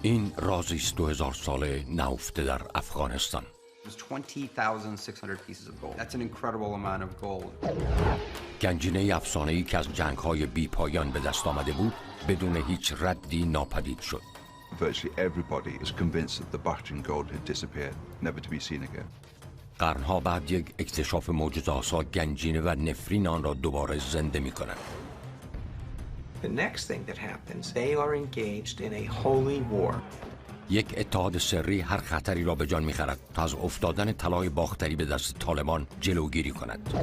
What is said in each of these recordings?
این رازی است 2000 ساله نهفته در افغانستان. گنجینه افسانه‌ای که از جنگ‌های بی پایان به دست آمده بود بدون هیچ ردی ناپدید شد. قرنها بعد یک اکتشاف معجزه‌آسا گنجینه و نفرین آن را دوباره زنده می‌کند. یک اتحاد سری هر خطری را به جان می‌خرد تا از افتادن طلای باختری به دست طالبان جلوگیری کند.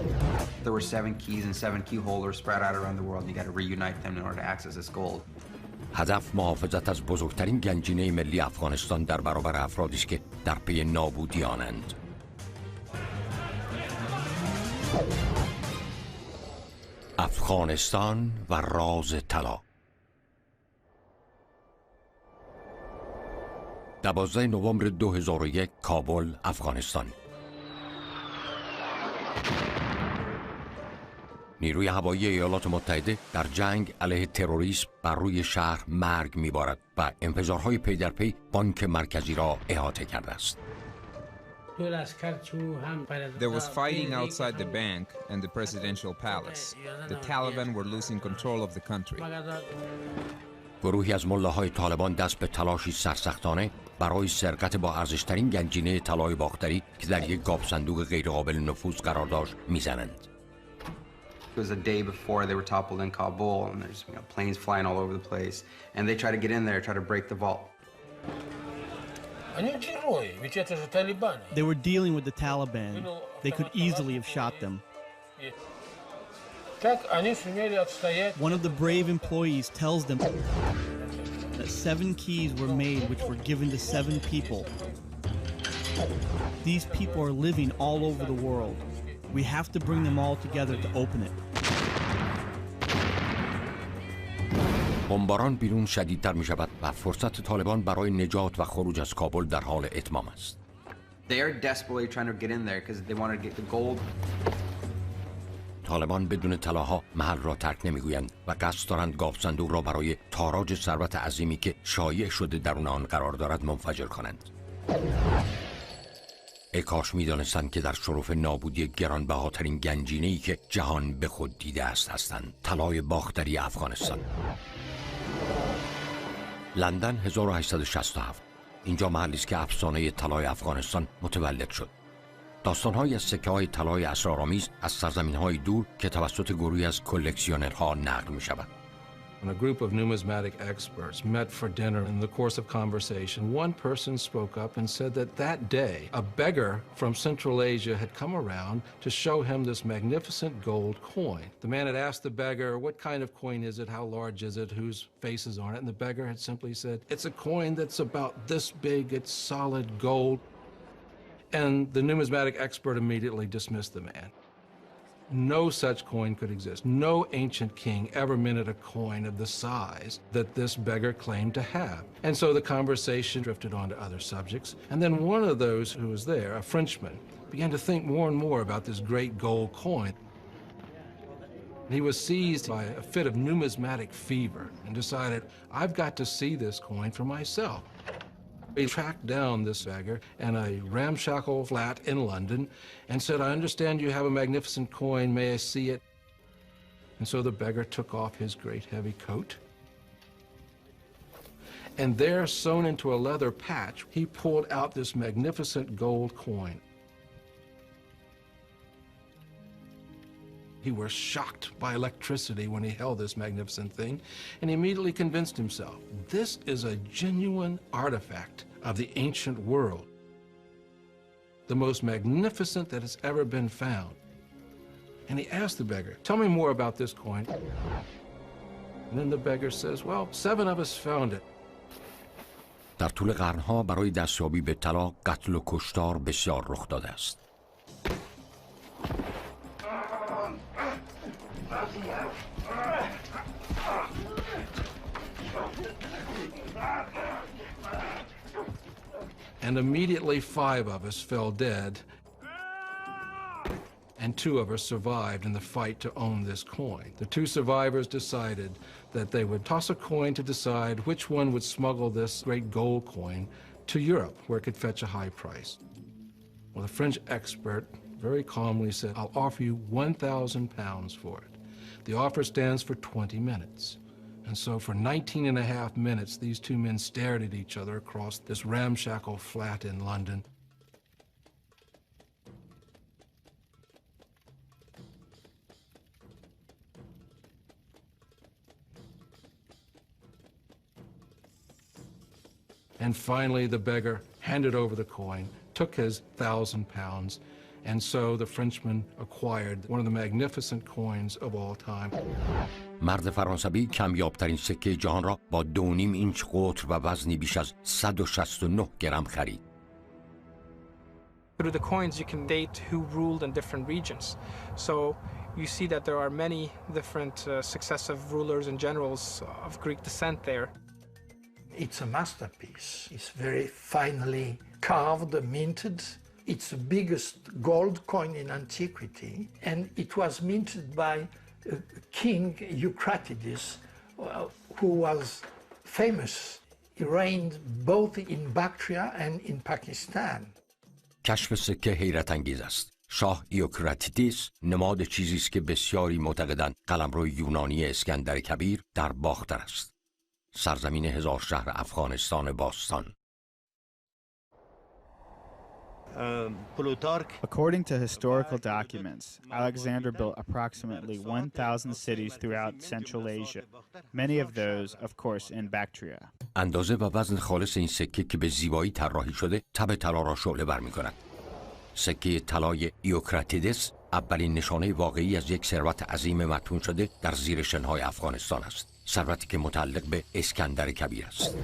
هدف محافظت از بزرگترین گنجینه ملی افغانستان در برابر افرادی است که در پی نابودی آنند. افغانستان و راز طلا. 12 نوامبر 2001 کابل، افغانستان. نیروی هوایی ایالات متحده در جنگ علیه تروریسم بر روی شهر مرگ می‌بارد و انفجارهای پی در پی بانک مرکزی را احاطه کرده است. There was fighting outside the bank and the presidential palace. The Taliban were losing control of the country. گروهی از ملاهای طالبان دست به تلاشی سرسختانه برای سرقت با ارزشترین گنجینه طلای باختری که در یک گاو صندوق غیرقابل نفوذ قرار داشت میزنند. It was a day before they were toppled in Kabul, and there's planes flying all over the place, and they try to get in there, try to break the vault. They were dealing with the Taliban. They could easily have shot them. One of the brave employees tells them that 7 keys were made which were given to 7 people. These people are living all over the world. We have to bring them all together to open it. بمباران بیرون شدیدتر می شود و فرصت طالبان برای نجات و خروج از کابل در حال اتمام است. They are desperately trying to get in there because they want to get the gold. طالبان بدون طلاها محل را ترک نمیگویند و قصد دارند گاو صندوق را برای تاراج ثروت عظیمی که شایع شده درون آن قرار دارد منفجر کنند. ای کاش می‌دانستند که در شرف نابودی گرانبهاترین گنجینه‌ای که جهان به خود دیده است هستند. طلای باختری افغانستان. لندن 1867. اینجا محلی است که افسانه طلای افغانستان متولد شد. داستان‌هایی از سکه‌های طلای اسرارآمیز از سرزمین‌های دور که توسط گروهی از کلکسیونرها نقل می‌شود. When a group of numismatic experts met for dinner, in the course of conversation, one person spoke up and said that that day, a beggar from Central Asia had come around to show him this magnificent gold coin. The man had asked the beggar, what kind of coin is it, how large is it, whose face is on it, and the beggar had simply said, it's a coin that's about this big, it's solid gold. And the numismatic expert immediately dismissed the man. No such coin could exist. No ancient king ever minted a coin of the size that this beggar claimed to have. And so the conversation drifted on to other subjects. And then one of those who was there, a Frenchman, began to think more and more about this great gold coin. He was seized by a fit of numismatic fever and decided, I've got to see this coin for myself. He tracked down this beggar in a ramshackle flat in London and said, I understand you have a magnificent coin, may I see it? And so the beggar took off his great heavy coat. And there, sewn into a leather patch, he pulled out this magnificent gold coin. He was shocked by electricity when he held this magnificent thing, and he immediately convinced himself, this is a genuine artifact of the ancient world, the most magnificent that has ever been found. And he asked the beggar, tell me more about this coin. And then the beggar says, well, 7 of us found it. در طول قرنها برای دستیابی به طلا قتل و کشتار بسیار رخ داده است. And immediately 5 of us fell dead. and 2 of us survived in the fight to own this coin. The 2 survivors decided that they would toss a coin to decide which one would smuggle this great gold coin to Europe, where it could fetch a high price. Well, the French expert very calmly said, "I'll offer you 1,000 pounds for it." The offer stands for 20 minutes. And so for 19 and a half minutes, these 2 men stared at each other across this ramshackle flat in London. And finally, the beggar handed over the coin, took his 1,000 pounds, and so the Frenchman acquired one of the magnificent coins of all time. مرد فرانسوی کمیابترین سکه جهان را با 2.5 اینچ قطر و وزنی بیش از 169 گرم خرید. Through the coins, you can date who ruled in different regions. So you see that there are many different successive rulers and generals of Greek descent there. It's a masterpiece. It's very finely carved, minted. It's the biggest gold coin in antiquity, and it was minted by King Eucratides, who was famous. He reigned both in Bactria and in Pakistan. کشف سکه حیرت انگیز است. شاه ایوکراتیدس نماد چیزی است که بسیاری معتقدند قلمرو یونانی اسکندر کبیر در باختر است. سرزمین 1000 شهر افغانستان باستان. According to historical documents, Alexander built approximately 1,000 cities throughout Central Asia, many of those, of course, in Bactria. اندازه و وزن خالص این سکه که به زیبایی طراحی شده، تب طلا را شعله ور می‌کند. سکه طلای ایوکراتیدس اولین نشانه واقعی از یک ثروت عظیم مدفون شده در زیر شنهای افغانستان است. ثروتی که متعلق به اسکندر کبیر است.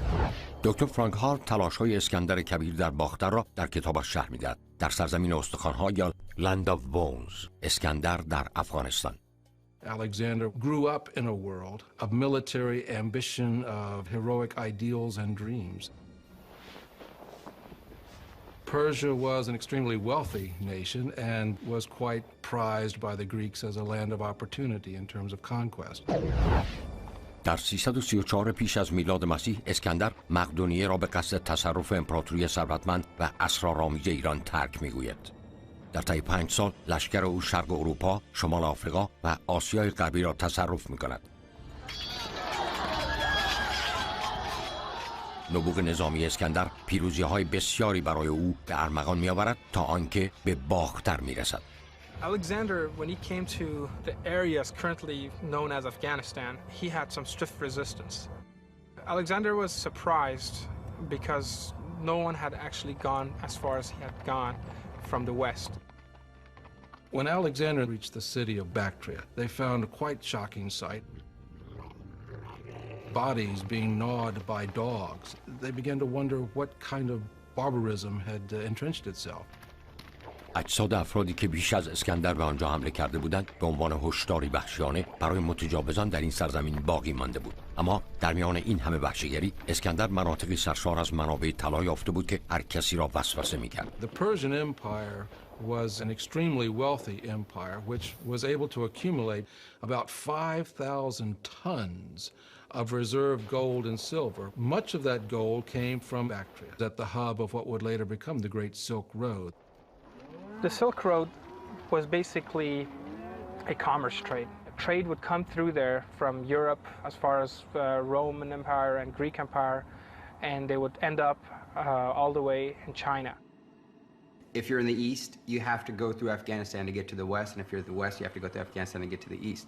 دکتر فرانک هارت تلاش‌های اسکندر کبیر در باختر را در کتابش شرح می‌دهد. در سرزمین استخوان‌ها یا Land of Bones، اسکندر در افغانستان. Alexander grew up in a world of military ambition, of heroic ideals and dreams. Persia was an extremely wealthy nation and was quite prized by the Greeks as a land of opportunity in terms of conquest. در 334 پیش از میلاد مسیح اسکندر مقدونیه را به قصد تصرف امپراتوری ثروتمند و اسرارآمیز ایران ترک می‌گوید. در طی 5 سال لشکر او شرق اروپا، شمال آفریقا و آسیای غربی را تصرف می‌کند. نبوغ نظامی اسکندر پیروزی‌های بسیاری برای او به ارمغان می‌آورد تا آنکه به باختر می‌رسد. Alexander, when he came to the areas currently known as Afghanistan, he had some stiff resistance. Alexander was surprised because no one had actually gone as far as he had gone from the west. When Alexander reached the city of Bactria, they found a quite shocking sight. Bodies being gnawed by dogs. They began to wonder what kind of barbarism had entrenched itself. اجساد افرادی که بیش از اسکندر به آنجا حمله کرده بودند به عنوان هشداری وحشیانه برای متجاوزان در این سرزمین باقی مانده بود. اما در میان این همه وحشیگری اسکندر مناطقی سرشار از منابع طلا یافته بود که هر کسی را وسوسه می‌کرد. The Persian Empire was an extremely wealthy empire which was able to accumulate about 5,000 tons of reserve gold and silver. Much of that gold came from Bactria, at the hub of what would later become the Great Silk Road. The Silk Road was basically a commerce trade. Trade would come through there from Europe as far as Roman Empire and Greek Empire, and they would end up all the way in China. If you're in the east, you have to go through Afghanistan to get to the west, and if you're at the west, you have to go through Afghanistan to get to the east.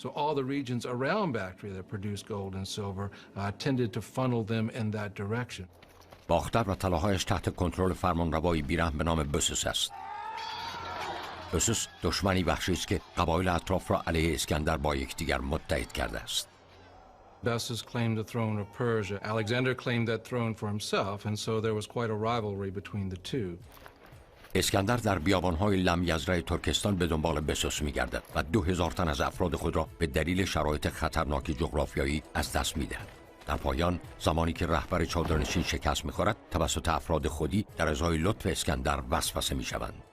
So all the regions around Bactria that produced gold and silver tended to funnel them in that direction. باختر و طلاهایش تحت کنترل فرمانروایی بیرحم به نام بسوس است. بسوس دشمنی وحشی است که قبایل اطراف را علیه اسکندر با یکدیگر متحد کرده است. Bessus claimed the throne of Persia. Alexander claimed that throne for himself, and so there was quite a rivalry between the two. اسکندر در بیابان‌های لمیزرع ترکستان به دنبال بسوس می‌گردد و 2000 تن از افراد خود را به دلیل شرایط خطرناک جغرافیایی از دست می‌دهد. در پایان زمانی که رهبر چادرنشین شکست می‌خورد توسط افراد خودی در ازای لطف اسکندر وسوسه می‌شوند.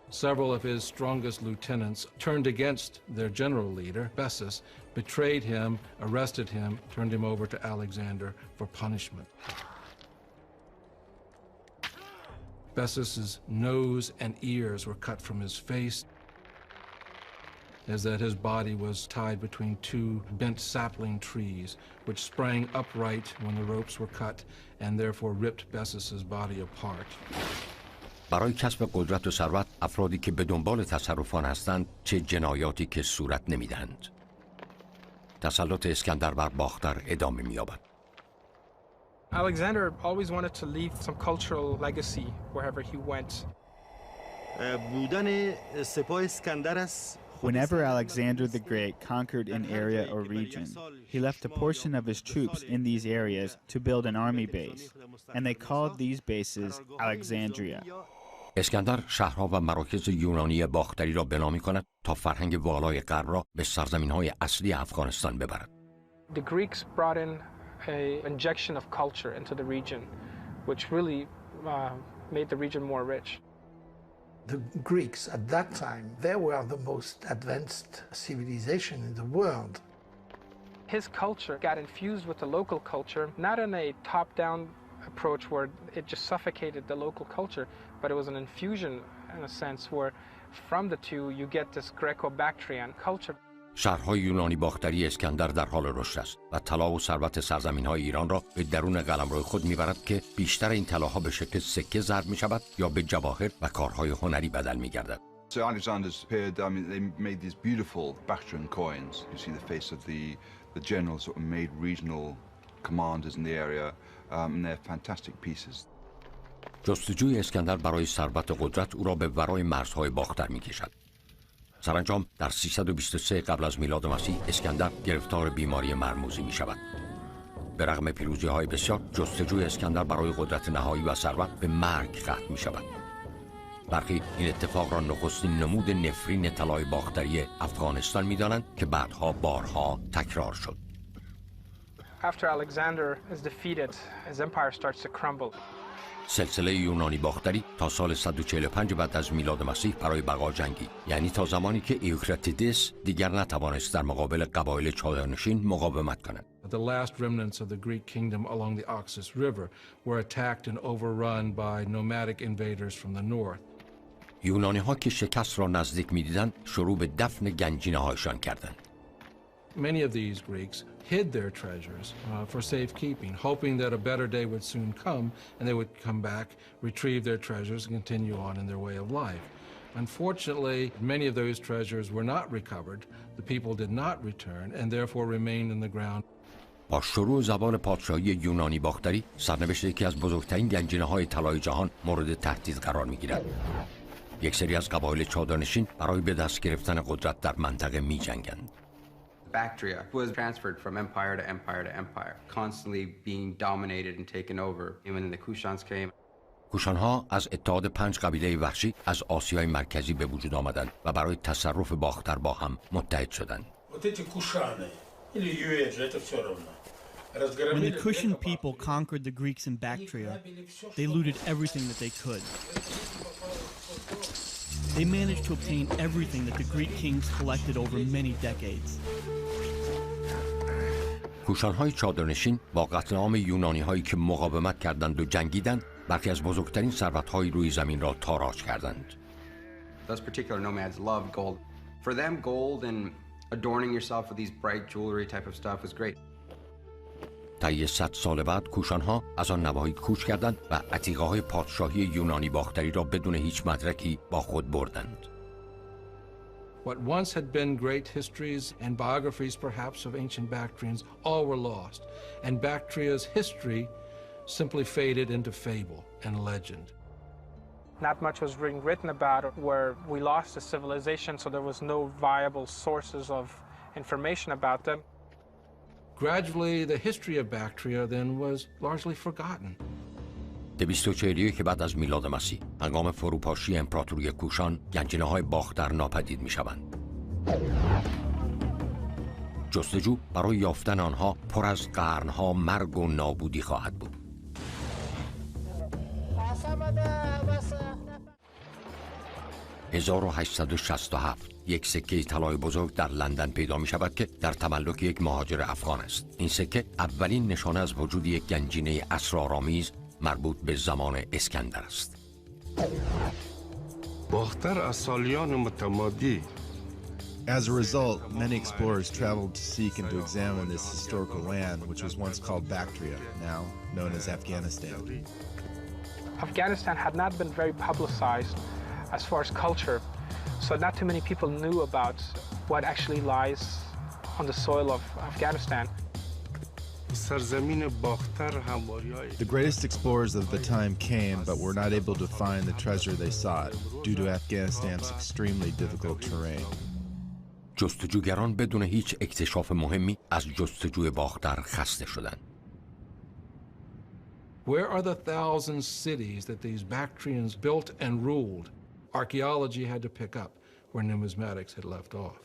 Several of his strongest lieutenants turned against their general leader, Bessus, betrayed him, arrested him, turned him over to Alexander for punishment. Bessus's nose and ears were cut from his face, as that his body was tied between two bent sapling trees, which sprang upright when the ropes were cut and therefore ripped Bessus's body apart. برای کسب قدرت و ثروت افرادی که به دنبال تصرفان هستند چه جنایاتی که صورت نمیدهند. تسلط اسکندر بر باختر ادامه می‌یابد. Alexander always wanted to leave some cultural legacy wherever he went. بودن سپاه اسکندر است. Whenever Alexander the Great conquered an area or region, he left a portion of his troops in these areas to build an army base, and they called these bases Alexandria. اسکندر شهرها و مراکز یونانی باختری را بنا می‌کند تا فرهنگ والای غرب را به سرزمین‌های اصلی افغانستان ببرد. The Greeks brought in an injection of culture into the region, which really made the region more rich. The Greeks at that time, they were the most advanced civilization in the world. His culture got infused with the local culture, not in a top-down approach where it just suffocated the local culture, but it was an infusion in a sense where from the two you get this Greco-Bactrian culture. شهرهای یونانی باختری اسکندر در حال رشد است و طلا و ثروت سرزمین‌های ایران را به درون قلمرو خود می‌برد که بیشتر این طلاها به شکل سکه ضرب می‌شود یا به جواهر و کارهای هنری بدل می‌گردد. So Alexander's appeared, they made these beautiful Bactrian coins. You see the face of the generals sort of made regional commanders in the area, and they're fantastic pieces. جستجوی اسکندر برای ثروت و قدرت او را به ورای مرزهای باختر می‌کشد. سرانجام در 323 قبل از میلاد مسیح اسکندر گرفتار بیماری مرموزی می شود. به رغم پیروزی‌های بسیار جستجوی اسکندر برای قدرت نهایی و ثروت به مرگ ختم می شود. برخی این اتفاق را نخستین نمود نفرین طلای باختری افغانستان می دانند که بعدها بارها تکرار شد. After Alexander is defeated, his empire starts to crumble. سلسله یونانی باختری تا سال 145 بعد از میلاد مسیح برای بقا جنگید، یعنی تا زمانی که ایوکراتیدس دیگر نتوانست در مقابل قبایل چادرنشین مقاومت کند. The last remnants of the Greek kingdom along the Oxus River were attacked and overrun by nomadic invaders from the north. یونانی ها که شکست را نزدیک می‌دیدند شروع به دفن گنجینه هایشان کردند. Many of these Greeks hid their treasures for safekeeping, hoping that a better day would soon come and they would come back, retrieve their treasures, and continue on in their way of life. Unfortunately, many of those treasures were not recovered. The people did not return and therefore remained in the ground. با شروع زوال پادشاهی یونانی باختری، سرنوشت یکی از بزرگترین گنجینه‌های طلای جهان مورد تهدید قرار می‌گیرد. یک سری از قبایل چادرنشین برای به دست گرفتن قدرت در منطقه می‌جنگند. Bactria was transferred from empire to empire to empire, constantly being dominated and taken over. Even when the Kushans came. کوشان‌ها از اتحاد 5 قبیله وحشی از آسیای مرکزی به وجود آمدند و برای تصرف باختر با هم متحد شدند. When the Kushan people conquered the Greeks in Bactria, they looted everything that they could. They managed to obtain everything that the Greek kings collected over many decades. کوشان‌های چادرنشین با قتل عام یونانی‌هایی که مقاومت کردند و جنگیدند، برخی از بزرگترین ثروت‌های روی زمین را تاراج کردند. Those particular nomads loved gold. For them, gold and adorning yourself with these bright jewelry type of stuff was great. طی 100 سال بعد کوشان‌ها از آن نواحی کوچ کردند و عتیقه‌های پادشاهی یونانی باختری را بدون هیچ مدرکی با خود بردند. What once had been great histories and biographies perhaps of ancient Bactrians all were lost, and Bactria's history simply faded into fable and legend. Not much was being written about it, where we lost the civilization, so there was no viable sources of information about them. Gradually, the history of Bactria then was largely forgotten. 241 بعد از میلاد مسیح، هنگام فروپاشی امپراتوری کوشان، گنجینه‌های باختر ناپدید می‌شوند. جستجو برای یافتن آنها پر از قرن‌ها مرگ و نابودی خواهد بود. 1867 یک سکه طلای بزرگ در لندن پیدا می شود که در تملک یک مهاجر افغان است. این سکه اولین نشانه از وجود یک گنجینه اسرارآمیز مربوط به زمان اسکندر است. باختر از سالیان متمادی. As a result, many explorers traveled to seek and to examine this historical land, which was once called Bactria, now known as Afghanistan. Afghanistan had not been very publicized as far as culture, so not too many people knew about what actually lies on the soil of Afghanistan. The greatest explorers of the time came, but were not able to find the treasure they sought due to Afghanistan's extremely difficult terrain. جستجوگران بدون هیچ اکتشاف مهمی از جستجوی باختر خسته شدند. Where are the thousand cities that these Bactrians built and ruled? Archaeology had to pick up where numismatics had left off.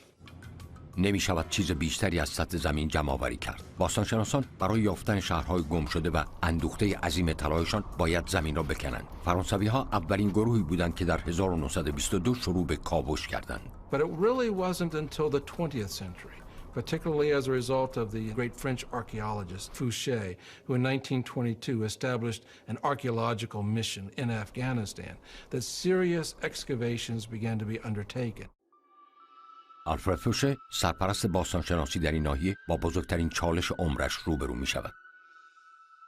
نمی شود چیز بیشتری از سطح زمین جمع آوری کرد. باستانشناسان برای یافتن شهرهای گم شده و اندوخته عظیم طلایشان باید زمین را بکنند. فرانسوی‌ها اولین گروهی بودند که در 1922 شروع به کاوش کردند. But it really wasn't until the 20th century, particularly as a result of the great French archaeologist Fouché, who in 1922 established an archaeological mission in Afghanistan, that serious excavations began to be undertaken. آلفرد فوشه سرپرست باستانشناسی در این ناحیه با بزرگترین چالش عمرش روبرو می شود.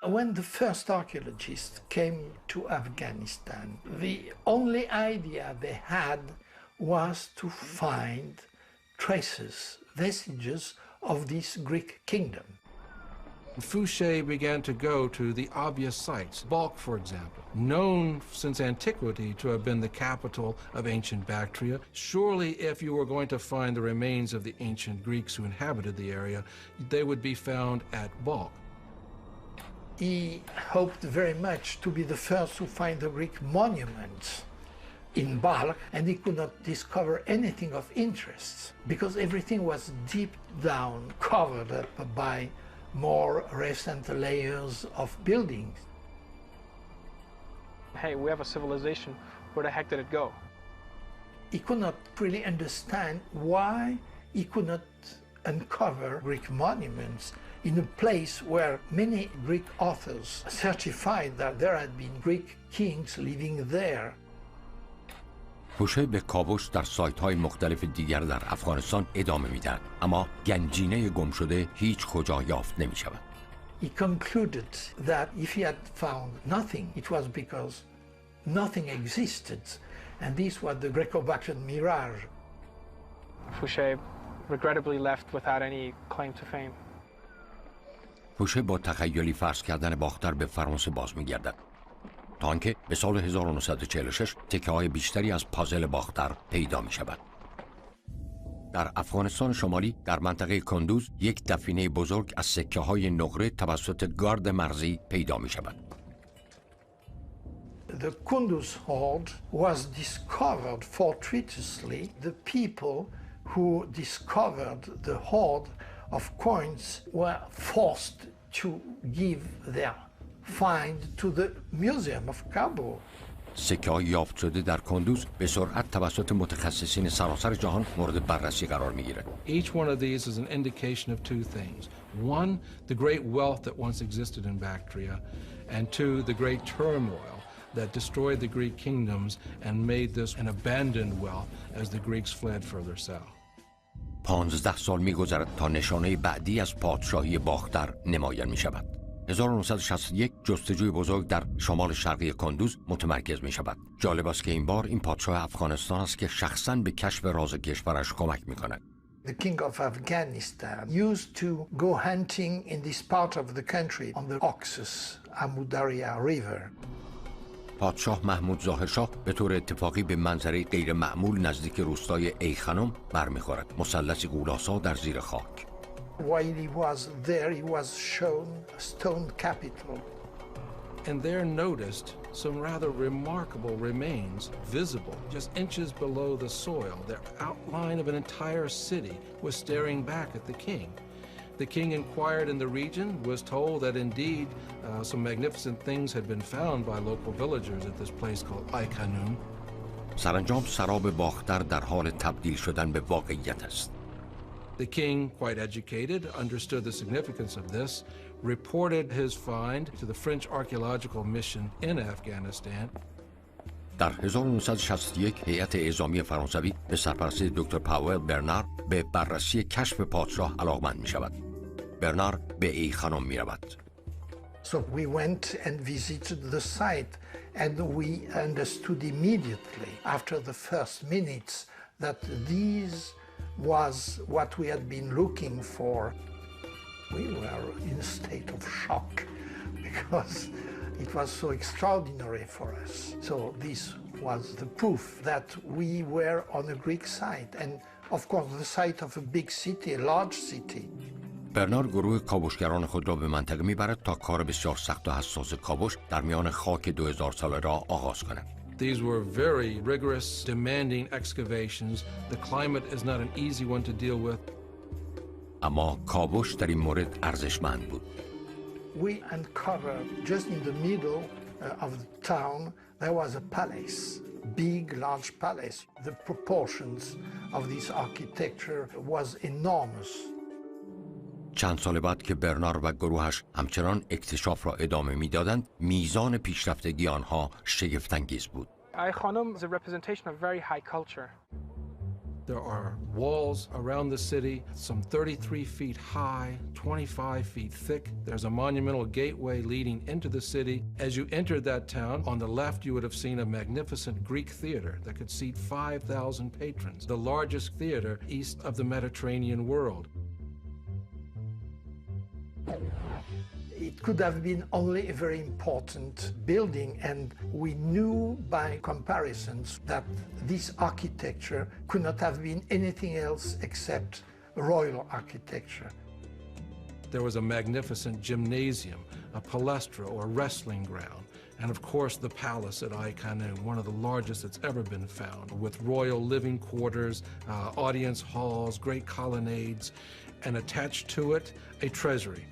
When the first archaeologists came to Afghanistan, the only idea they had was to find traces, vestiges of this Greek kingdom. Fouché began to go to the obvious sites, Balkh, for example, known since antiquity to have been the capital of ancient Bactria. Surely, if you were going to find the remains of the ancient Greeks who inhabited the area, they would be found at Balkh. He hoped very much to be the first to find the Greek monuments in Balkh, and he could not discover anything of interest because everything was deep down, covered up by more recent layers of buildings. Hey, we have a civilization. Where the heck did it go? He could not really understand why he could not uncover Greek monuments in a place where many Greek authors certified that there had been Greek kings living there. فوشه به کاوش در سایت‌های مختلف دیگر در افغانستان ادامه می‌دهد، اما گنجینه گم شده هیچ کجا یافت نمی‌شود. He concluded that if he had found nothing, it was because nothing existed, and this was the Greco-Bactrian mirage. Fouché regrettably left without any claim to fame. فوشه با تخیلی فرض کردن باختر به فرانسه باز می‌گردد. تا آنکه به سال 1946 تکه‌های بیشتری از پازل باختر پیدا می شود. در افغانستان شمالی در منطقه کندوز یک دفینه بزرگ از سکه‌های نقره توسط گارد مرزی پیدا می شود. The Kunduz hoard was discovered fortuitously. The people who discovered the hoard of coins were forced to give their find to the Museum of Kabul. سکه‌های یافت شده در کندوز به سرعت توسط متخصصین سراسر جهان مورد بررسی قرار می‌گیرد. Each one of these is an indication of two things. One, the great wealth that once existed in Bactria, and two, the great turmoil that destroyed the Greek kingdoms and made this an abandoned wealth as the Greeks fled further south. 15 سال می‌گذرد تا نشانه بعدی از پادشاهی باختر نمایان می‌شود. 1961 جستجوی بزرگ در شمال شرقی کندوز متمرکز می شود. جالب است که این بار این پادشاه افغانستان است که شخصاً به کشف راز کشورش کمک می کند. The king of Afghanistan used to go hunting in this part of the country on the Oxus, Amu Darya River. پادشاه محمود ظاهرشاه به طور اتفاقی به منظره غیر معمول نزدیک روستای ای خانم برمیخورد. مثلثی غول‌آسا در زیر خاک. While he was there, he was shown a stone capital. And there noticed some rather remarkable remains visible just inches below the soil. The outline of an entire city was staring back at the king. The king inquired in the region, was told that indeed some magnificent things had been found by local villagers at this place called Ai Khanum. سرانجام سراب باختر در حال تبدیل شدن به واقعیت است. The king, quite educated, understood the significance of this, reported his find to the French archaeological mission in Afghanistan. در 1961 هیئت اعزامی فرانسوی به سرپرستی دکتر پاول برنار به بررسی کشف پادشاه علاقمند می شود. برنار به ای خانم می رود. So we went and visited the site and we understood immediately after the first minutes that this was what we had been looking for. We were in a state of shock because it was so extraordinary for us. So this was the proof that we were on a Greek site and of course the site of a big city, a large city. برنار گروه کاوشگران خود را به منطقه میبرد تا کار بسیار سخت و حساس کاوش در میان خاک 2000 ساله را آغاز کنند. These were very rigorous, demanding excavations. The climate is not an easy one to deal with. اما کاوش در این مورد ارزشمند بود. We uncovered just in the middle of the town there was a palace, big, large palace. The proportions of this architecture was enormous. چند سال بعد که برنار و گروهش همچنان اکتشاف را ادامه میدادند، میزان پیشرفتگی آنها شگفت‌انگیز بود. Ay Khanum is a representation of very high culture. There are walls around the city, some 33 feet high, 25 feet thick. There's a monumental gateway leading into the city. As you entered that town, on the left you would have seen a magnificent Greek theater that could seat 5,000 patrons, the largest theater east of the Mediterranean world. It could have been only a very important building, and we knew by comparisons that this architecture could not have been anything else except royal architecture. There was a magnificent gymnasium, a palestra or wrestling ground, and of course the palace at Ai Khanum, one of the largest that's ever been found, with royal living quarters, audience halls, great colonnades, and attached to it a treasury.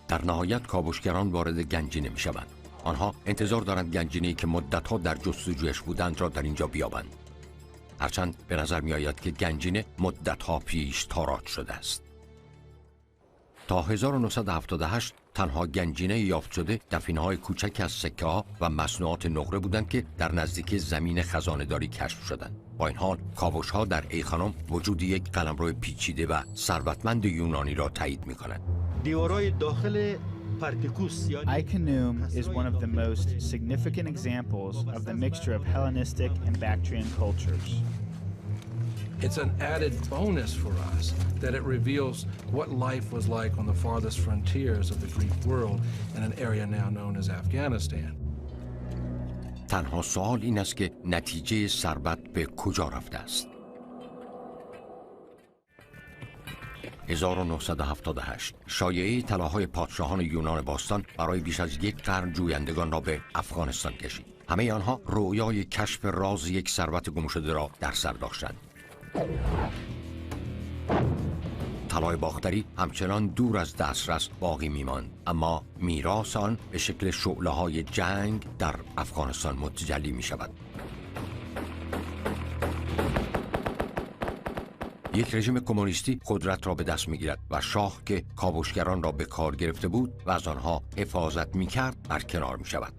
در نهایت کاوشگران وارد گنجینه می شوند. آنها انتظار دارند گنجینه‌ای که مدت‌ها در جستجویش بودند را در اینجا بیابند. هرچند به نظر می آید که گنجینه مدت‌ها پیش تاراج شده است. تا 1978 تنها گنجینه یافت شده دفینه‌های کوچک از سکه‌ها و مصنوعات نقره بودند که در نزدیکی زمین خزانه‌داری کشف شدند. با این حال کاوش‌ها در ای خانم وجود یک قلمرو پیچیده و ثروتمند یونانی را تایید می‌کنند. Ai Khanum is one of the most significant examples of the mixture of Hellenistic and Bactrian cultures. It's an added bonus for us that it reveals what life was like on the farthest frontiers of the Greek world in an area now known as Afghanistan. تنها سوال این است که نتیجه ثروت به کجا رفته است؟ 1978 شایعه طلاهای پادشاهان یونان باستان برای بیش از یک قرن جویندگان را به افغانستان کشید. همه آنها رویای کشف راز یک ثروت گم شده را در سر داشتند. طلای باختری همچنان دور از دسترس باقی می‌ماند، اما میراث آن به شکل شعله‌های جنگ در افغانستان متجلی می‌شود. یک رژیم کمونیستی قدرت را به دست می‌گیرد و شاه که کاوشگران را به کار گرفته بود و از آنها حفاظت می‌کرد برکنار می‌شود.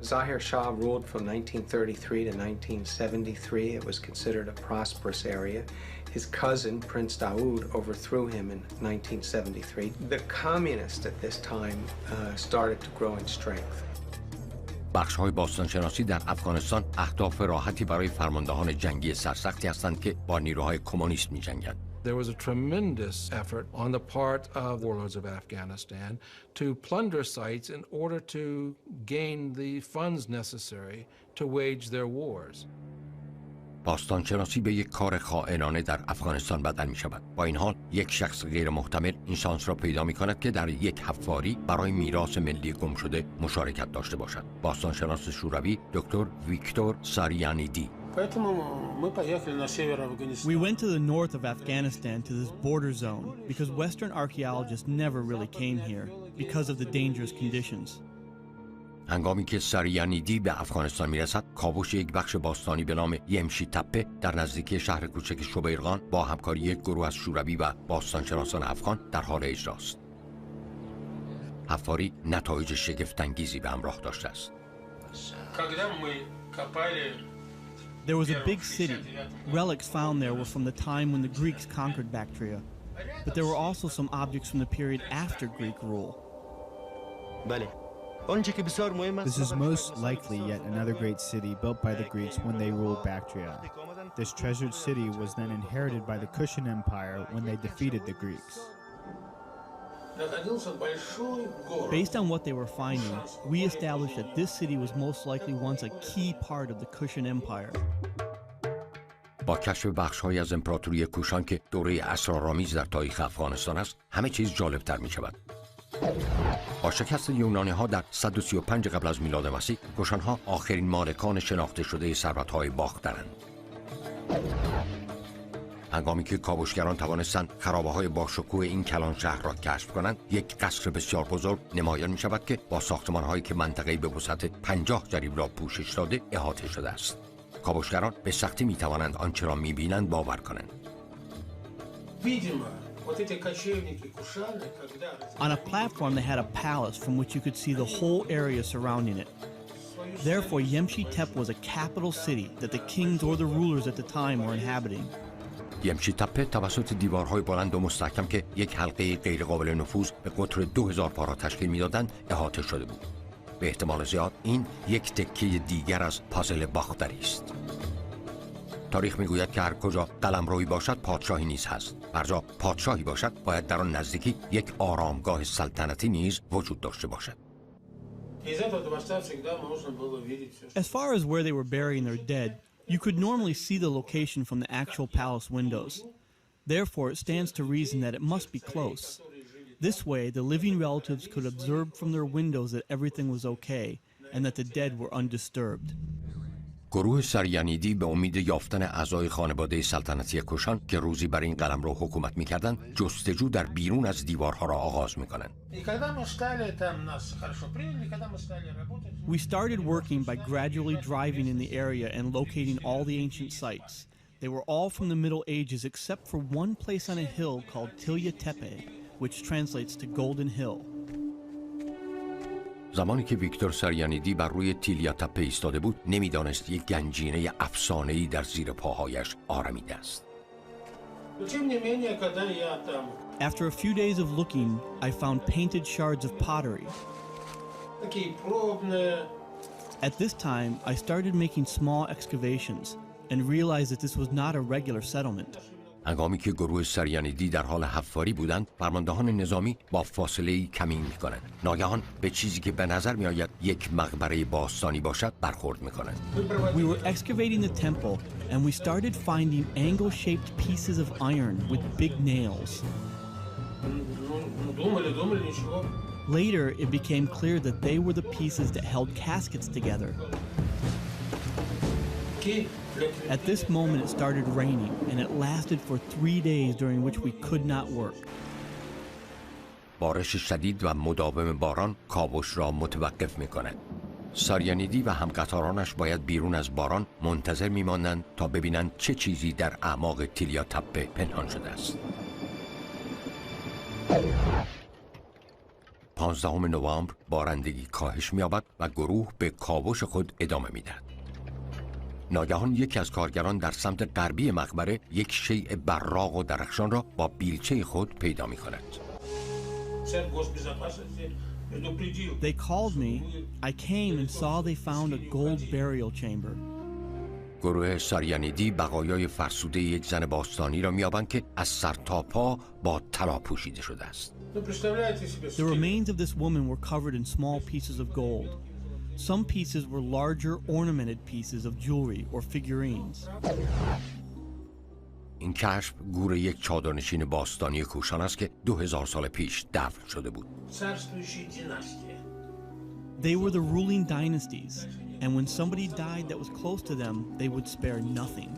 Zahir Shah ruled from 1933 to 1973. It was considered a prosperous area. His cousin, Prince Daoud, overthrew him in 1973. The communists at this time started to grow in strength. بخش‌های باستانشناسی در افغانستان اهداف راحتی برای فرماندهان جنگی سرسختی هستند که با نیروهای کمونیست می‌جنگند. There was a tremendous effort on the part of warlords of Afghanistan to plunder sites in order to gain the funds necessary to wage their wars. باستانشناسی به یک کار خائنانه در افغانستان بدل می شود. با این حال یک شخص غیر محتمل این شانس را پیدا می کند که در یک حفاری برای میراث ملی گم شده مشارکت داشته باشد. باستانشناس شوروی دکتر ویکتور ساریانیدی. We went to the north of Afghanistan to this border zone because Western archaeologists never really came here. because of the dangerous conditions. هنگامی که سریانیدی به افغانستان میرسد، کاوش یک بخش باستانی به نام یمشی تپه در نزدیکی شهر کوچک شبیرغان با همکاری یک گروه از شوروی و باستانشناسان افغان در حال اجراست. حفاری نتایج شگفت‌انگیزی به همراه داشته است. There was a big city. Relics found there were from the time when the Greeks conquered Bactria. But there were also some objects from the period after Greek rule. This is most likely yet another great city built by the Greeks when they ruled Bactria. This treasured city was then inherited by the Kushan Empire when they defeated the Greeks. Based on what they were finding, we established that this city was most likely once a key part of the Kushan Empire. با کشف بخش‌هایی از امپراتوری کوشان که دوره اسرارآمیز در تاریخ افغانستان است، همه چیز جالب‌تر می‌شود. با شکست یونانی‌ها در 135 قبل از میلاد مسیح، کوشان‌ها آخرین مالکان شناخته شده ثروت‌های باخترند. هنگامی که کاوشگران توانستند خرابه‌های باشکوه این کلان شهر را کشف کنند، یک قصر بسیار بزرگ نمایان می‌شود که با ساختمان‌هایی که منطقه‌ای به وسعت 50 جریب را پوشش داده احاطه شده است. کاوشگران به سختی می‌توانند آنچه را می‌بینند باور کنند. On a platform they had a palace from which you could see the whole area surrounding it. Therefore, Yemshi Tepe was a capital city that the kings or the rulers at the time were inhabiting. یمشی تپه توسط دیوارهای بلند و مستحکم که یک حلقه غیر قابل نفوذ به قطر 2000 پا را تشکیل می‌دادند احاطه شده بود. به احتمال زیاد این یک تکه دیگر از پازل باختری است. تاریخ میگوید که هر کجا قلمرویی باشد پادشاهی نیز هست. هر جا پادشاهی باشد باید در آن نزدیکی یک آرامگاه سلطنتی نیز وجود داشته باشد. As far as where they were burying their dead, you could normally see the location from the actual palace windows. Therefore, it stands to reason that it must be close. This way, the living relatives could observe from their windows that everything was okay and that the dead were undisturbed. گروه سریانیدی به امید یافتن اعضای خانواده سلطنتی کوشان که روزی بر این قلمرو حکومت می‌کردند، جستجو در بیرون از دیوارها را آغاز می‌کنند. We started working by gradually driving in the area and locating all the ancient sites. They were all from the Middle Ages except for one place on a hill called Tilya Tepe, which translates to Golden Hill. زمانی که ویکتور سریانیدی بر روی تیلیا تپه ایستاده بود، نمی‌دانست یک گنجینه افسانه‌ای در زیر پاهایش آرمیده است. After a few days of looking, I found painted shards of pottery. At this time, I started making small excavations and realized that this was not a regular settlement. هنگامی که گروه سریانیدی در حال حفاری بودند، فرماندهان نظامی با فاصله‌ای کمین می‌کنند. ناگهان به چیزی که به نظر می‌آید یک مقبره باستانی باشد برخورد می‌کنند. We were excavating the temple and we started finding angle-shaped pieces of iron with big nails. Later, it became clear that they were the pieces that held caskets together. At this moment, it started raining, and it lasted for 3 days during which we could not work. بارش شدید و مداوم باران کاوش را متوقف می‌کند. سریانیدی و همقطارانش باید بیرون از باران منتظر می‌مانند تا ببینند چه چیزی در اعماق تیلیا تپه پنهان شده است. 15 نوامبر بارندگی کاهش می‌یابد و گروه به کاوش خود ادامه می‌دهد. ناگهان یکی از کارگران در سمت غربی مقبره یک شیء براق و درخشان را با بیلچه خود پیدا می‌کند. They called me. I came and saw they found a gold burial chamber. گروه سریانیدی بقایای فرسوده یک زن باستانی را می‌یابند که از سر تا پا با طلا پوشیده شده است. The remains of this woman were covered in small pieces of gold. Some pieces were larger ornamented pieces of jewelry or figurines. این کشف گور یک چادرنشین باستانی کوشان است که 2000 سال پیش دفن شده بود. They were the ruling dynasties, and when somebody died that was close to them, they would spare nothing.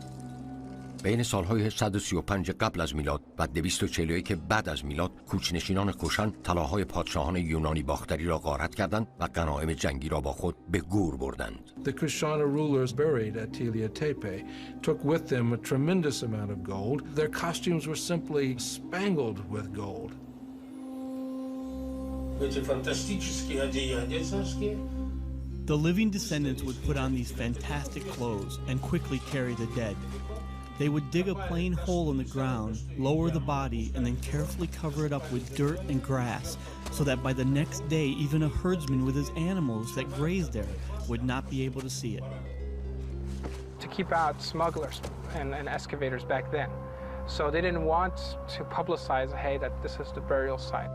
بین سالهای 135 قبل از میلاد و 241 بعد از میلاد کوچ‌نشینان کوشان طلاهای پادشاهان یونانی باختری را غارت کردند و غنایم جنگی را با خود به گور بردند. The Kushana rulers buried at Tilla Tepe took with them a tremendous amount of gold. Their costumes were simply spangled with gold. The living descendants would put on these fantastic clothes and quickly carry the dead. They would dig a plain hole in the ground, lower the body, and then carefully cover it up with dirt and grass so that by the next day even a herdsman with his animals that grazed there would not be able to see it. To keep out smugglers and excavators back then. So they didn't want to publicize, hey, that this is the burial site.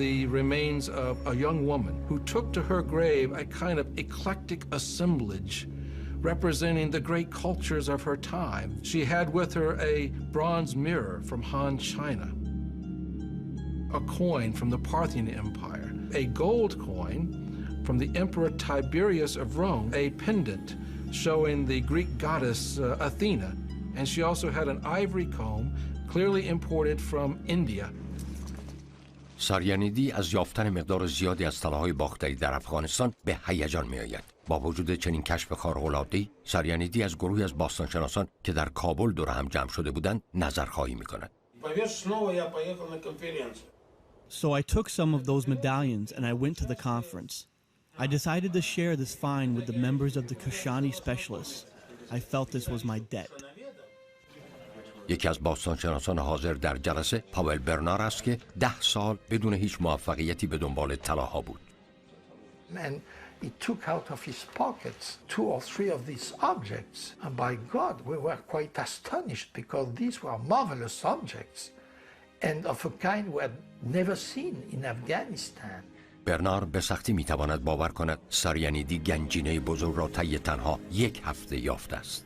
The remains of a young woman who took to her grave a kind of eclectic assemblage representing the great cultures of her time. She had with her a bronze mirror from Han China, a coin from the Parthian Empire, a gold coin from the Emperor Tiberius of Rome, a pendant showing the Greek goddess Athena, and she also had an ivory comb clearly imported from India. ساریانیدی از یافتن مقدار زیادی از طلاهای باختری در افغانستان به هیجان می‌آید. با وجود چنین کشف خارق‌العاده‌ای، ساریانیدی از گروهی از باستانشناسان که در کابل دور هم جمع شده بودند نظرخواهی می‌کند. So I took some of those medallions and I went to the conference. I decided to share this find with the members of the Kushani specialists. I felt this was my debt. یکی از باستانشناسان حاضر در جلسه پاول برنار است که 10 سال بدون هیچ موفقیتی به دنبال طلاها بود. And he took out of his pockets 2 or 3 of these objects. And by God, we were quite astonished because these were marvelous objects and of a kind we had never seen in Afghanistan. برنار به سختی میتواند باور کند ساریانیدی گنجینه بزرگ را طی تنها 1 هفته یافته است.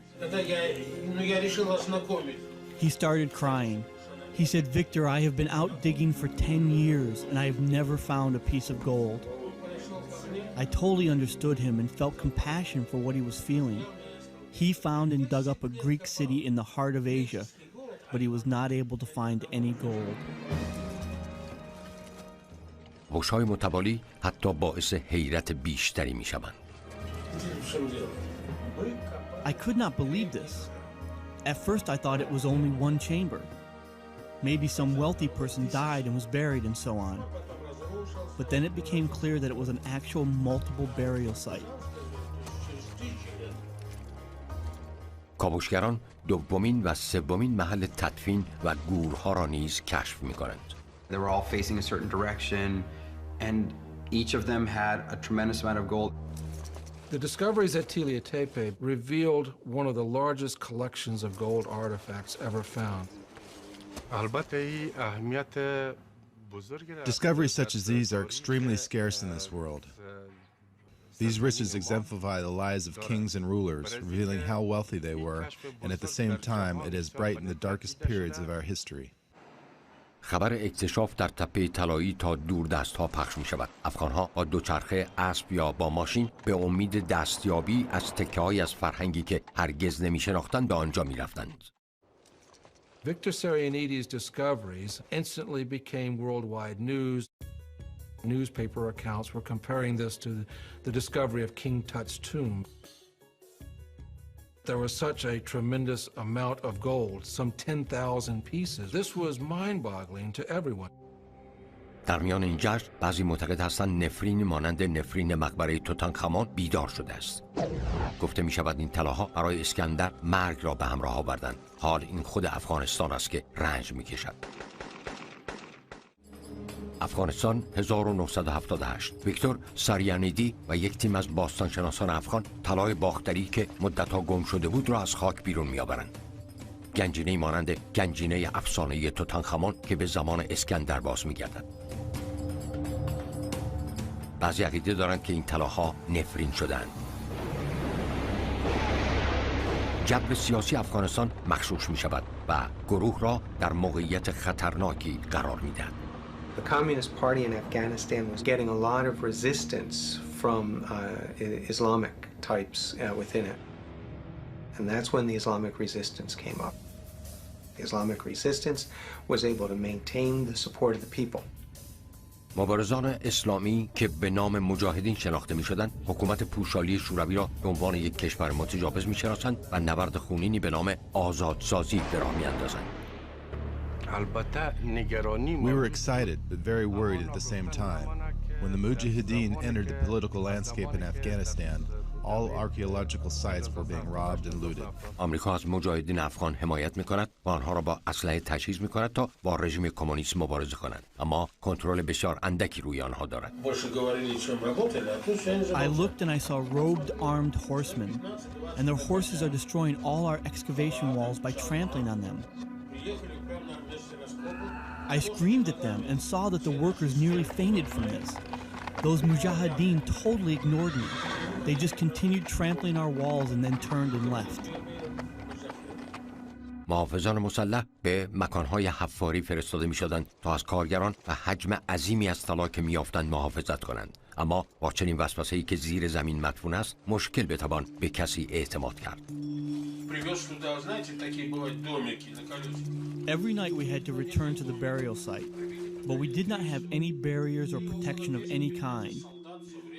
He started crying. He said, "Victor, I have been out digging for 10 years and I have never found a piece of gold." I totally understood him and felt compassion for what he was feeling. He found and dug up a Greek city in the heart of Asia, but he was not able to find any gold. هوش‌های متوالی حتی باعث حیرت بیشتری می‌شوند. I could not believe this. At first I thought it was only one chamber. Maybe some wealthy person died and was buried and so on. But then it became clear that it was an actual multiple burial site. کاوشگران دومین و سومین محل تدفین و گورها را نیز کشف می‌کنند. They were all facing a certain direction and each of them had a tremendous amount of gold. The discoveries at Tilla Tepe revealed one of the largest collections of gold artifacts ever found. Discoveries such as these are extremely scarce in this world. These riches exemplify the lives of kings and rulers, revealing how wealthy they were, and at the same time, it has brightened the darkest periods of our history. خبر اکتشاف در تپه طلایی تا دور دستها پخش می شود. افغانها با دوچرخه، اسب یا با ماشین به امید دستیابی از تکه‌هایی از فرهنگی که هرگز نمی شناختند به آنجا می رفتند. Victor Sarianidi's discoveries instantly became worldwide news. Newspaper accounts were comparing this to the discovery of King Tut's tomb. There was such a tremendous amount of gold, some 10,000 pieces. This was mind-boggling to everyone. در میان این جشن بعضی معتقد هستند نفرین مانند نفرین مقبره توتنخامون بیدار شده است. گفته می شود این طلاها برای اسکندر مرگ را به همراه آوردند. حال این خود افغانستان است که رنج می کشد. افغانستان 1978 ویکتور ساریانیدی و یک تیم از باستانشناسان افغان طلای باختری که مدت‌ها گم شده بود را از خاک بیرون می‌آورند. گنجینه‌ای مانند گنجینه افسانه‌ای توتنخامون که به زمان اسکندر باز می‌گردد. بعضی عقیده دارند که این طلاها نفرین شده‌اند. جبر سیاسی افغانستان مغشوش می‌شود و گروه را در موقعیت خطرناکی قرار می‌دهد. The Communist Party in Afghanistan was getting a lot of resistance from Islamic types within it. And that's when the Islamic resistance came up. The Islamic resistance was able to maintain the support of the people. مبارزان اسلامی که به نام مجاهدین شناخته می‌شدند، حکومت پوشالی شوروی را به عنوان یک کشور متجاوز می‌شناسند و نبرد خونینی به نام آزادسازی به راه می‌اندازند. We were excited but very worried at the same time. When the Mujahideen entered the political landscape in Afghanistan, all archaeological sites were being robbed and looted. آمریکا از مجاهدین افغان حمایت می‌کند و آنها را با اسلحه تجهیز می‌کند تا با رژیم کمونیست مبارزه کنند، اما کنترل بسیار اندکی روی آنها دارد. I looked and I saw robed armed horsemen, and their horses are destroying all our excavation walls by trampling on them. I screamed at them and saw that the workers nearly fainted from this. Those mujahideen totally ignored me. They just continued trampling our walls and then turned and left. محافظان مسلح به مکانهای حفاری فرستاده می‌شدند تا از کارگران و حجم عظیمی از طلا که می‌یافتند محافظت کنند، اما با چنین وسوسه‌ای که زیر زمین مدفون است مشکل بتوان به کسی اعتماد کرد. Every night we had to return to the burial site, but we did not have any barriers or protection of any kind.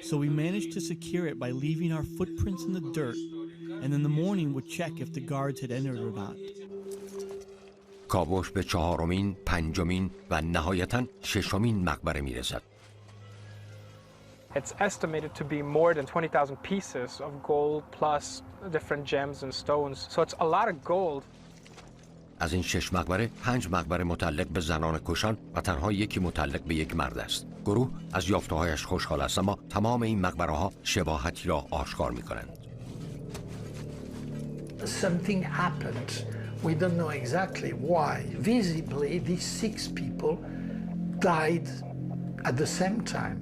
So we managed to secure it by leaving our footprints in the dirt, and in the morning would check if the guards had entered or not. کاوش به چهارمین، پنجمین و نهایتاً ششمین مقبره می‌رسد. It's estimated to be more than 20,000 pieces of gold plus different gems and stones. So it's a lot of gold. از این 6 مقبره 5 مقبره متعلق به زنان کشان و تنها یکی متعلق به یک مرد است. گروه از یافته‌هایش خوشحال است، اما تمام این مقبره‌ها شباهتی را آشکار می‌کنند. Something happened. We don't know exactly why. Visibly, these 6 people died at the same time.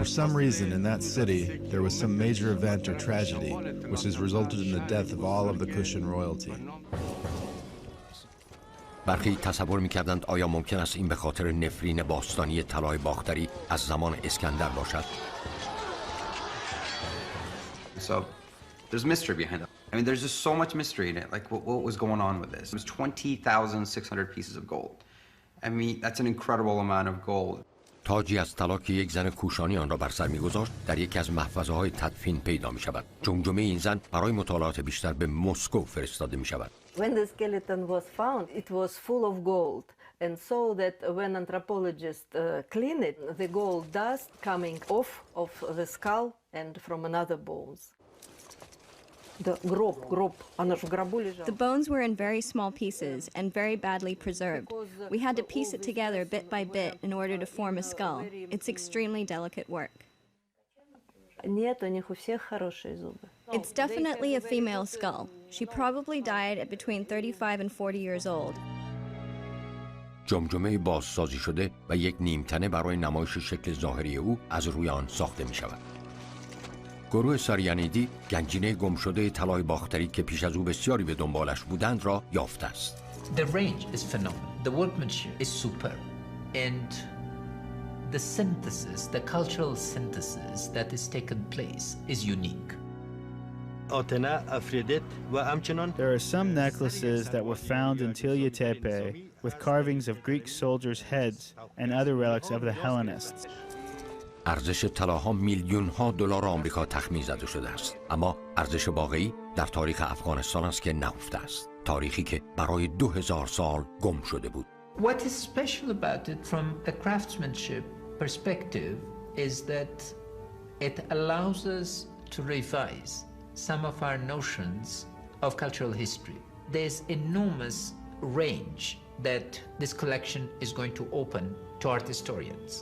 For some reason in that city, there was some major event or tragedy which has resulted in the death of all of the Kushan royalty. برخی تصور می‌کردند آیا ممکن است این به خاطر نفرین باستانی طلای باختری از زمان اسکندر باشد؟ So there's mystery behind it. I mean, there's just so much mystery in it. Like, what was going on with this? It was 20,600 pieces of gold. I mean, that's an incredible amount of gold. تاجی از طلا که یک زن کوشانی آن را بر سر می‌گذاشت در یکی از محفظه‌های تدفین پیدا می‌شود. جمجمه این زن برای مطالعات بیشتر به مسکو فرستاده می‌شود. When the skeleton was found, it was full of gold. And so that when anthropologists clean it, the gold dust coming off of the skull and from another bones. The bones were in very small pieces and very badly preserved. We had to piece it together bit by bit in order to form a skull. It's extremely delicate work. It's definitely a female skull. She probably died at between 35 and 40 years old. جمجمه بازسازی شده و یک نیمتنه برای نمایش شکل ظاهری او از روی آن ساخته می شود. گروه ساریانیدی گنجینه گم شده طلای باختری که پیش از او بسیاری به دنبالش بودند را یافته است. The range is phenomenal. The workmanship is superb. And the synthesis, the cultural synthesis that is taken place is unique. There are some necklaces that were found in Tilya Tepe with carvings of Greek soldiers' heads and other relics of the Hellenists. ارزش طلاها میلیون‌ها دلار آمریکا تخمین زده شده است، اما ارزش واقعی در تاریخ افغانستان است که نهفته است، تاریخی که برای 2000 سال گم شده بود. What is special about it from a craftsmanship perspective is that it allows us to revise some of our notions of cultural history. There's enormous range that this collection is going to open to art historians.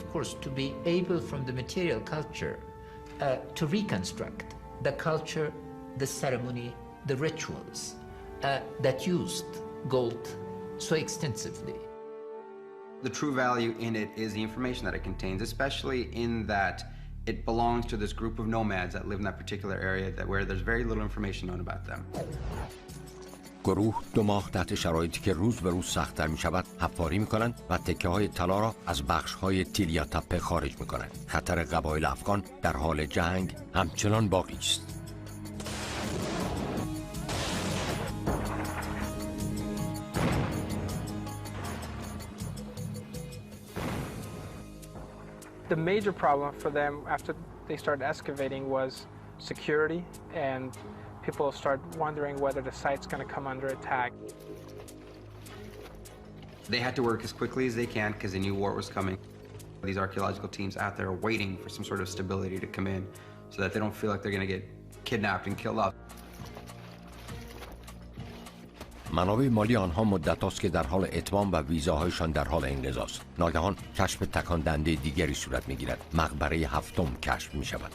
Of course, to be able from the material culture to reconstruct the culture, the ceremony, the rituals that used gold so extensively. The true value in it is the information that it contains, especially in that it belongs to this group of nomads that live in that particular area where there's very little information known about them. گروه 2 ماه تحت شرایطی که روز به روز سخت‌تر می‌شود حفاری می‌کنند و تکه‌های طلا را از بخش‌های تیلیا تپه خارج می‌کنند. خطر قبایل افغان در حال جنگ همچنان باقی است. The major problem for them after they started excavating was security, and people start wondering whether the site's going to come under attack. They had to work as quickly as they can because they knew war was coming. These archaeological teams out there are waiting for some sort of stability to come in so that they don't feel like they're going to get kidnapped and killed off. منابع مالی آنها مدت است که در حال اتمام و ویزاهایشان در حال انقضا است. ناگهان کشف تکان دهنده دیگری صورت می‌گیرد. مقبره 7 کشف می‌شود.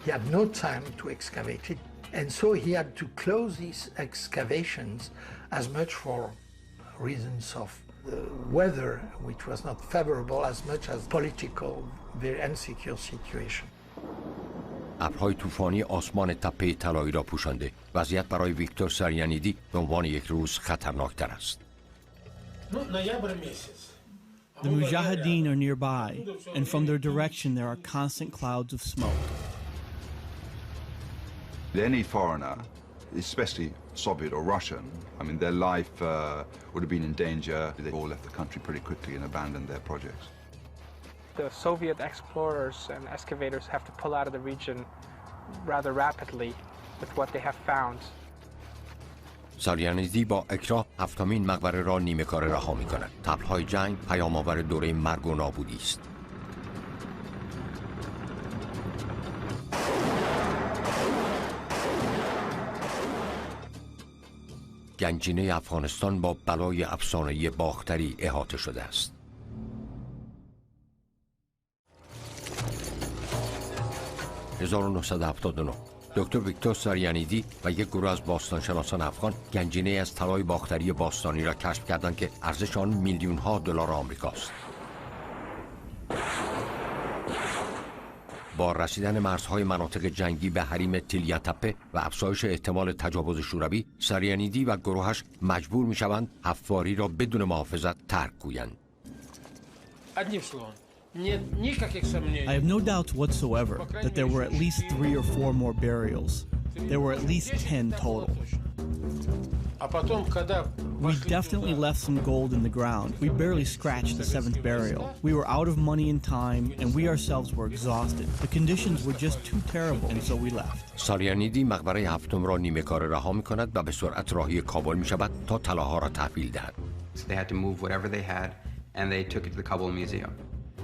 He had no time to excavate it, and so he had to close these excavations as much for reasons of the weather, which was not favorable, as much as political, very insecure situation. ابرهای طوفانی آسمان تپه طلایی را پوشانده. وضعیت برای ویکتور ساریانیدی به عنوان یک روز خطرناکتر است. The Mujahideen are nearby, and from their direction there are constant clouds of smoke. Any foreigner, especially Soviet or Russian, I mean, their life would have been in danger. They all left the country pretty quickly and abandoned their projects. The Soviet explorers and excavators have to pull out of the region rather rapidly with what they have found. ساریانیدی با اکراه 7مین مقبره را نیمه کاره رها می‌کند. طبل‌های جنگ پیام‌آور دوره مرگ و نابودی است. گنجینه افغانستان با بلای افسانه‌ای باختری احاطه شده است. – 1979 دکتر ویکتور ساریانیدی و یک گروه از باستانشناسان افغان گنجینه از طلای باختری باستانی را کشف کردند که ارزش آن میلیون‌ها دلار آمریکاست. با رسیدن مرزهای مناطق جنگی به حریم تیلیا تپه و افزایش احتمال تجاوز شوروی، ساریانیدی و گروهش مجبور می‌شوند حفاری را بدون محافظت ترک گویند. I have no doubts whatsoever that there were at least 3 or 4 more burials. There were at least 10 total. We definitely left some gold in the ground. We barely scratched the 7th burial. We were out of money and time, and we ourselves were exhausted. The conditions were just too terrible, and so we left. ساریانیدی مقبره 7 را نیمه کاره رها می‌کند و به سرعت راهی کابل می‌شود تا طلاها را تحویل دهد. They had to move whatever they had, and they took it to the Kabul Museum.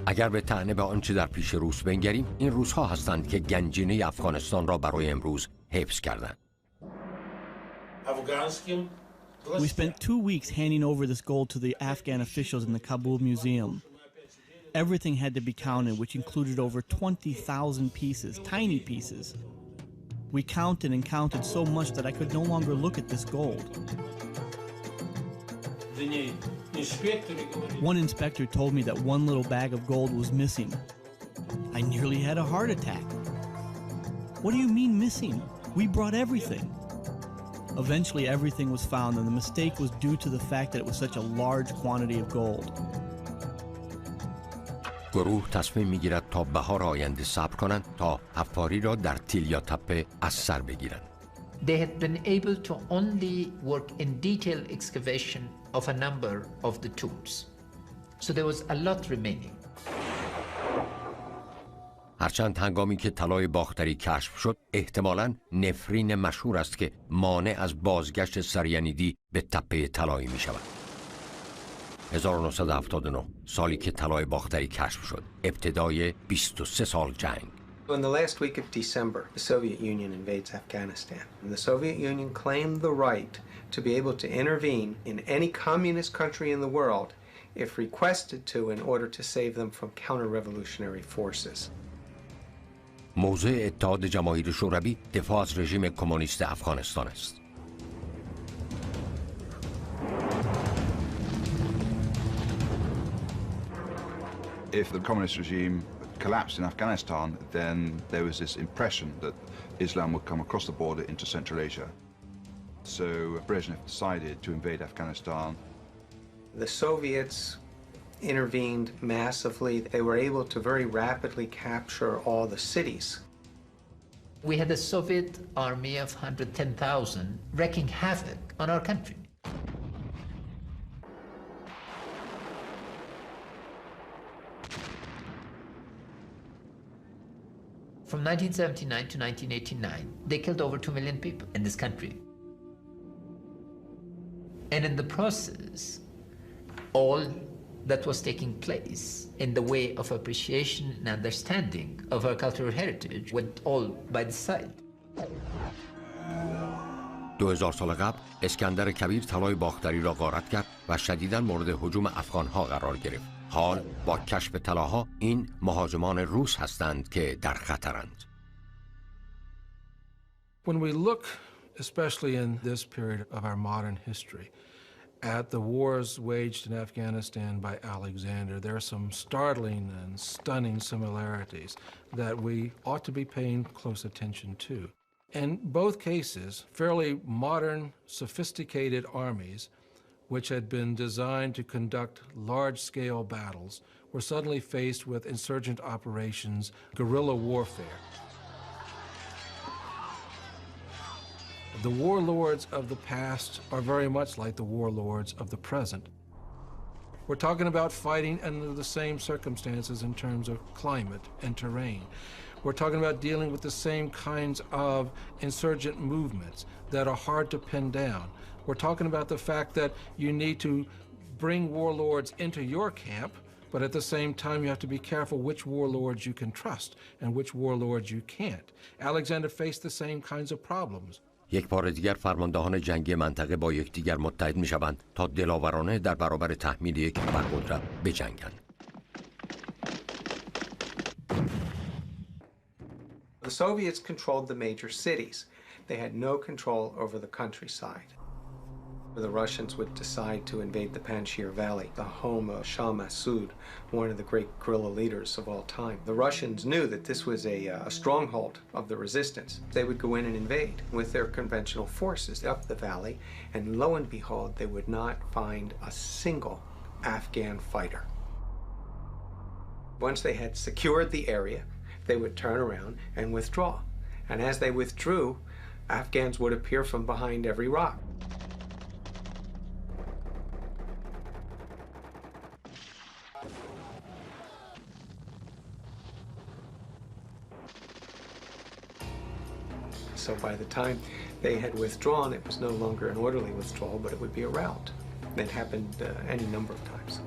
اگر به طعنه به آنچه در پیش روس بنگریم، این روس‌ها هستند که گنجینه افغانستان را برای امروز حفظ کردند. We spent 2 weeks handing over this gold to the Afghan officials in the Kabul Museum. Everything had to be counted, which included over 20,000 pieces, tiny pieces. We counted and counted so much that I could no longer look at this gold. One inspector told me that one little bag of gold was missing. I nearly had a heart attack. What do you mean missing? We brought everything. Eventually everything was found, and the mistake was due to the fact that it was such a large quantity of gold. گروه تصمیم می‌گیرد تا بهار آینده صبر کنند تا حفاری را در تیلیا تپه از سر بگیرند. They had been able to only work in detailed excavation of a number of the tombs. So there was a lot remaining. هرچند هنگامی که طلای باختری کشف شد، احتمالاً نفرین مشهور است که مانع از بازگشت ساریانیدی به تپه طلایی می شود. 1979 سالی که طلای باختری کشف شد، ابتدای 23 سال جنگ. In the last week of December, the Soviet Union invades Afghanistan. And the Soviet Union claimed the right to be able to intervene in any communist country in the world if requested to in order to save them from counter-revolutionary forces. موضع اتحاد جماهیر شوروی دفاع از رژیم کمونیست افغانستان است. If the communist regime collapsed in Afghanistan, then there was this impression that Islam would come across the border into Central Asia. So Brezhnev decided to invade Afghanistan. The Soviets intervened massively. They were able to very rapidly capture all the cities. We had a Soviet army of 110,000 wreaking havoc on our country. From 1979 to 1989, they killed over 2 million people in this country. And in the process, all that was taking place in the way of appreciation and understanding of our cultural heritage went all by the side. 2000 سال قبل اسکندر کبیر طلای باختری را غارت کرد و شدیداً مورد هجوم افغانها قرار گرفت. حال با کشف طلاها این مهاجمان روس هستند که در خطرند. When we look, especially in this period of our modern history, at the wars waged in Afghanistan by Alexander, there are some startling and stunning similarities that we ought to be paying close attention to. In both cases, fairly modern, sophisticated armies, which had been designed to conduct large-scale battles, were suddenly faced with insurgent operations, guerrilla warfare. The warlords of the past are very much like the warlords of the present. We're talking about fighting under the same circumstances in terms of climate and terrain. We're talking about dealing with the same kinds of insurgent movements that are hard to pin down. We're talking about the fact that you need to bring warlords into your camp, but at the same time you have to be careful which warlords you can trust and which warlords you can't. Alexander faced the same kinds of problems. یک بار دیگر فرماندهان جنگی منطقه با یکدیگر متحد می‌شوند تا دلاورانه در برابر تحمیل یک ابرقدرت بجنگند. The Soviets controlled the major cities. They had no control over the countryside. The Russians would decide to invade the Panjshir Valley, the home of Shah Massoud, one of the great guerrilla leaders of all time. The Russians knew that this was a stronghold of the resistance. They would go in and invade with their conventional forces up the valley, and lo and behold, they would not find a single Afghan fighter. Once they had secured the area, they would turn around and withdraw. And as they withdrew, Afghans would appear from behind every rock. So by the time they had withdrawn, it was no longer an orderly withdrawal, but it would be a rout. That happened any number of times.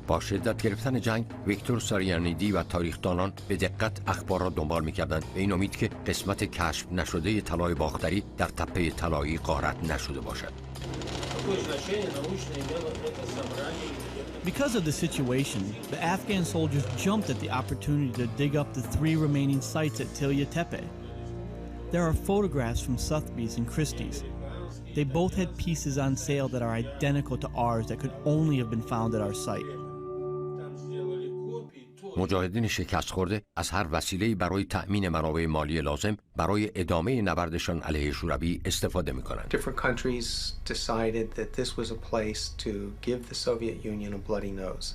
با شدت گرفتن جنگ، ویکتور ساریانیدی و تاریخدانان به دقت اخبار را دنبال می‌کردند به این امید که قسمت کشف نشده طلای باختری در تپه طلایی غارت نشده باشد. Because of the situation, the Afghan soldiers jumped at the opportunity to dig up the 3 remaining sites at Tilya Tepe. There are photographs from Sotheby's and Christie's. They both had pieces on sale that are identical to ours that could only have been found at our site. مجاهدین شکست خورده از هر وسیله‌ای برای تأمین منابع مالی لازم برای ادامه نبردشان علیه شوروی استفاده می‌کنند. Different countries decided that this was a place to give the Soviet Union a bloody nose.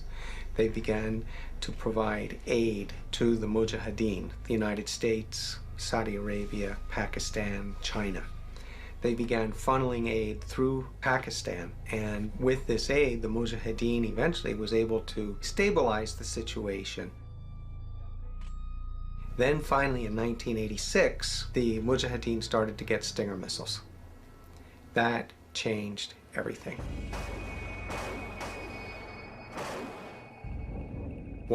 They began to provide aid to the Mujahideen, the United States, Saudi Arabia, Pakistan, China. They began funneling aid through Pakistan, and with this aid, the Mujahideen eventually was able to stabilize the situation. Then finally in 1986, the Mujahideen started to get Stinger missiles. That changed everything.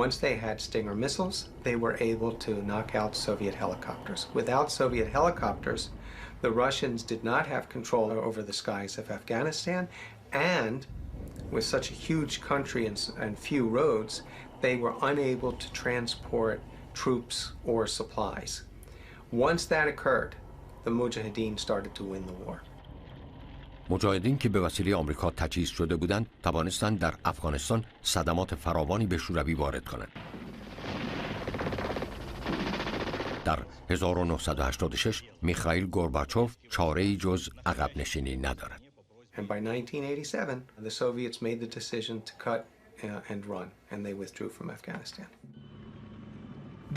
Once they had Stinger missiles, they were able to knock out Soviet helicopters. Without Soviet helicopters, the Russians did not have control over the skies of Afghanistan, and with such a huge country and few roads, they were unable to transport troops or supplies. Once that occurred, the Mujahideen started to win the war. مجاهدین که به وسیله آمریکا تجهیز شده بودند، توانستند در افغانستان صدمات فراوانی به شوروی وارد کنند. در 1986 میخائیل گورباچوف چاره‌ای جز عقب نشینی ندارد. And by 1987, the Soviets made the decision to cut and run, and they withdrew from Afghanistan.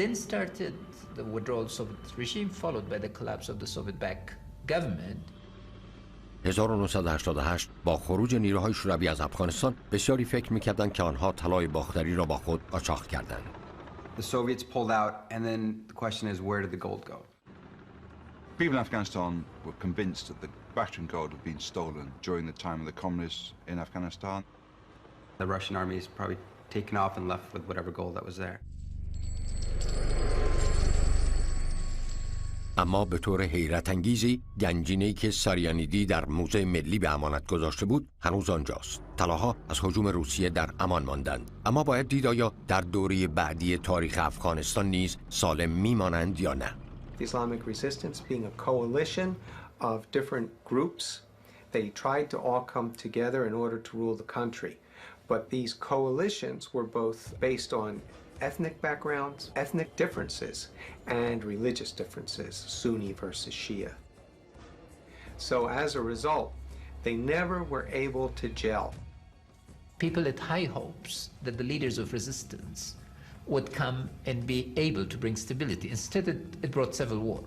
Then started the withdrawal of the Soviet regime, followed by the collapse of the Soviet-backed government. 1988 با خروج نیروهای شوروی از افغانستان بسیاری فکر می‌کردند که آنها طلای باختری را با خود قاچاق کردند. The Soviets pulled out, and then the question is, where did the gold go? People in Afghanistan were convinced that the Bakhtian gold had been stolen during the time of the communists in Afghanistan. The Russian army is probably taken off and left with whatever gold that was there. اما به طور حیرت انگیزی گنجینه‌ای که ساریانیدی در موزه ملی به امانت گذاشته بود هنوز آنجاست. طلاها از هجوم روسیه در امان ماندند، اما باید دید آیا در دوره بعدی تاریخ افغانستان نیز سالم میمانند یا نه. The Islamic resistance being a coalition of different groups, they tried to all come together in order to rule the country. But these coalitions were both based on ethnic backgrounds, ethnic differences, and religious differences, Sunni versus Shia. So as a result, they never were able to gel. People had high hopes that the leaders of resistance would come and be able to bring stability. Instead, it brought civil war.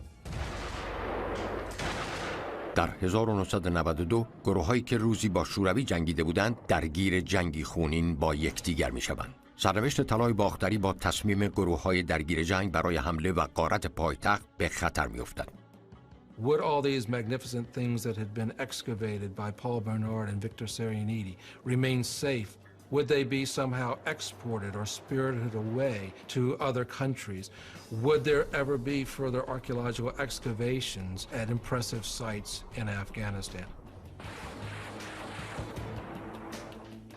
در 1992 گروه‌هایی که روزی با شوروی جنگیده بودند درگیر جنگی خونین با یکدیگر می‌شوند. سرنوشت طلای باختری با تصمیم گروه‌های درگیر جنگ برای حمله و غارت پایتخت به خطر می‌افتد. Would all these magnificent things that had been excavated by Paul Bernard and Victor Sarianidi remain safe? Would they be somehow exported or spirited away to other countries? Would there ever be further archaeological excavations at impressive sites in Afghanistan?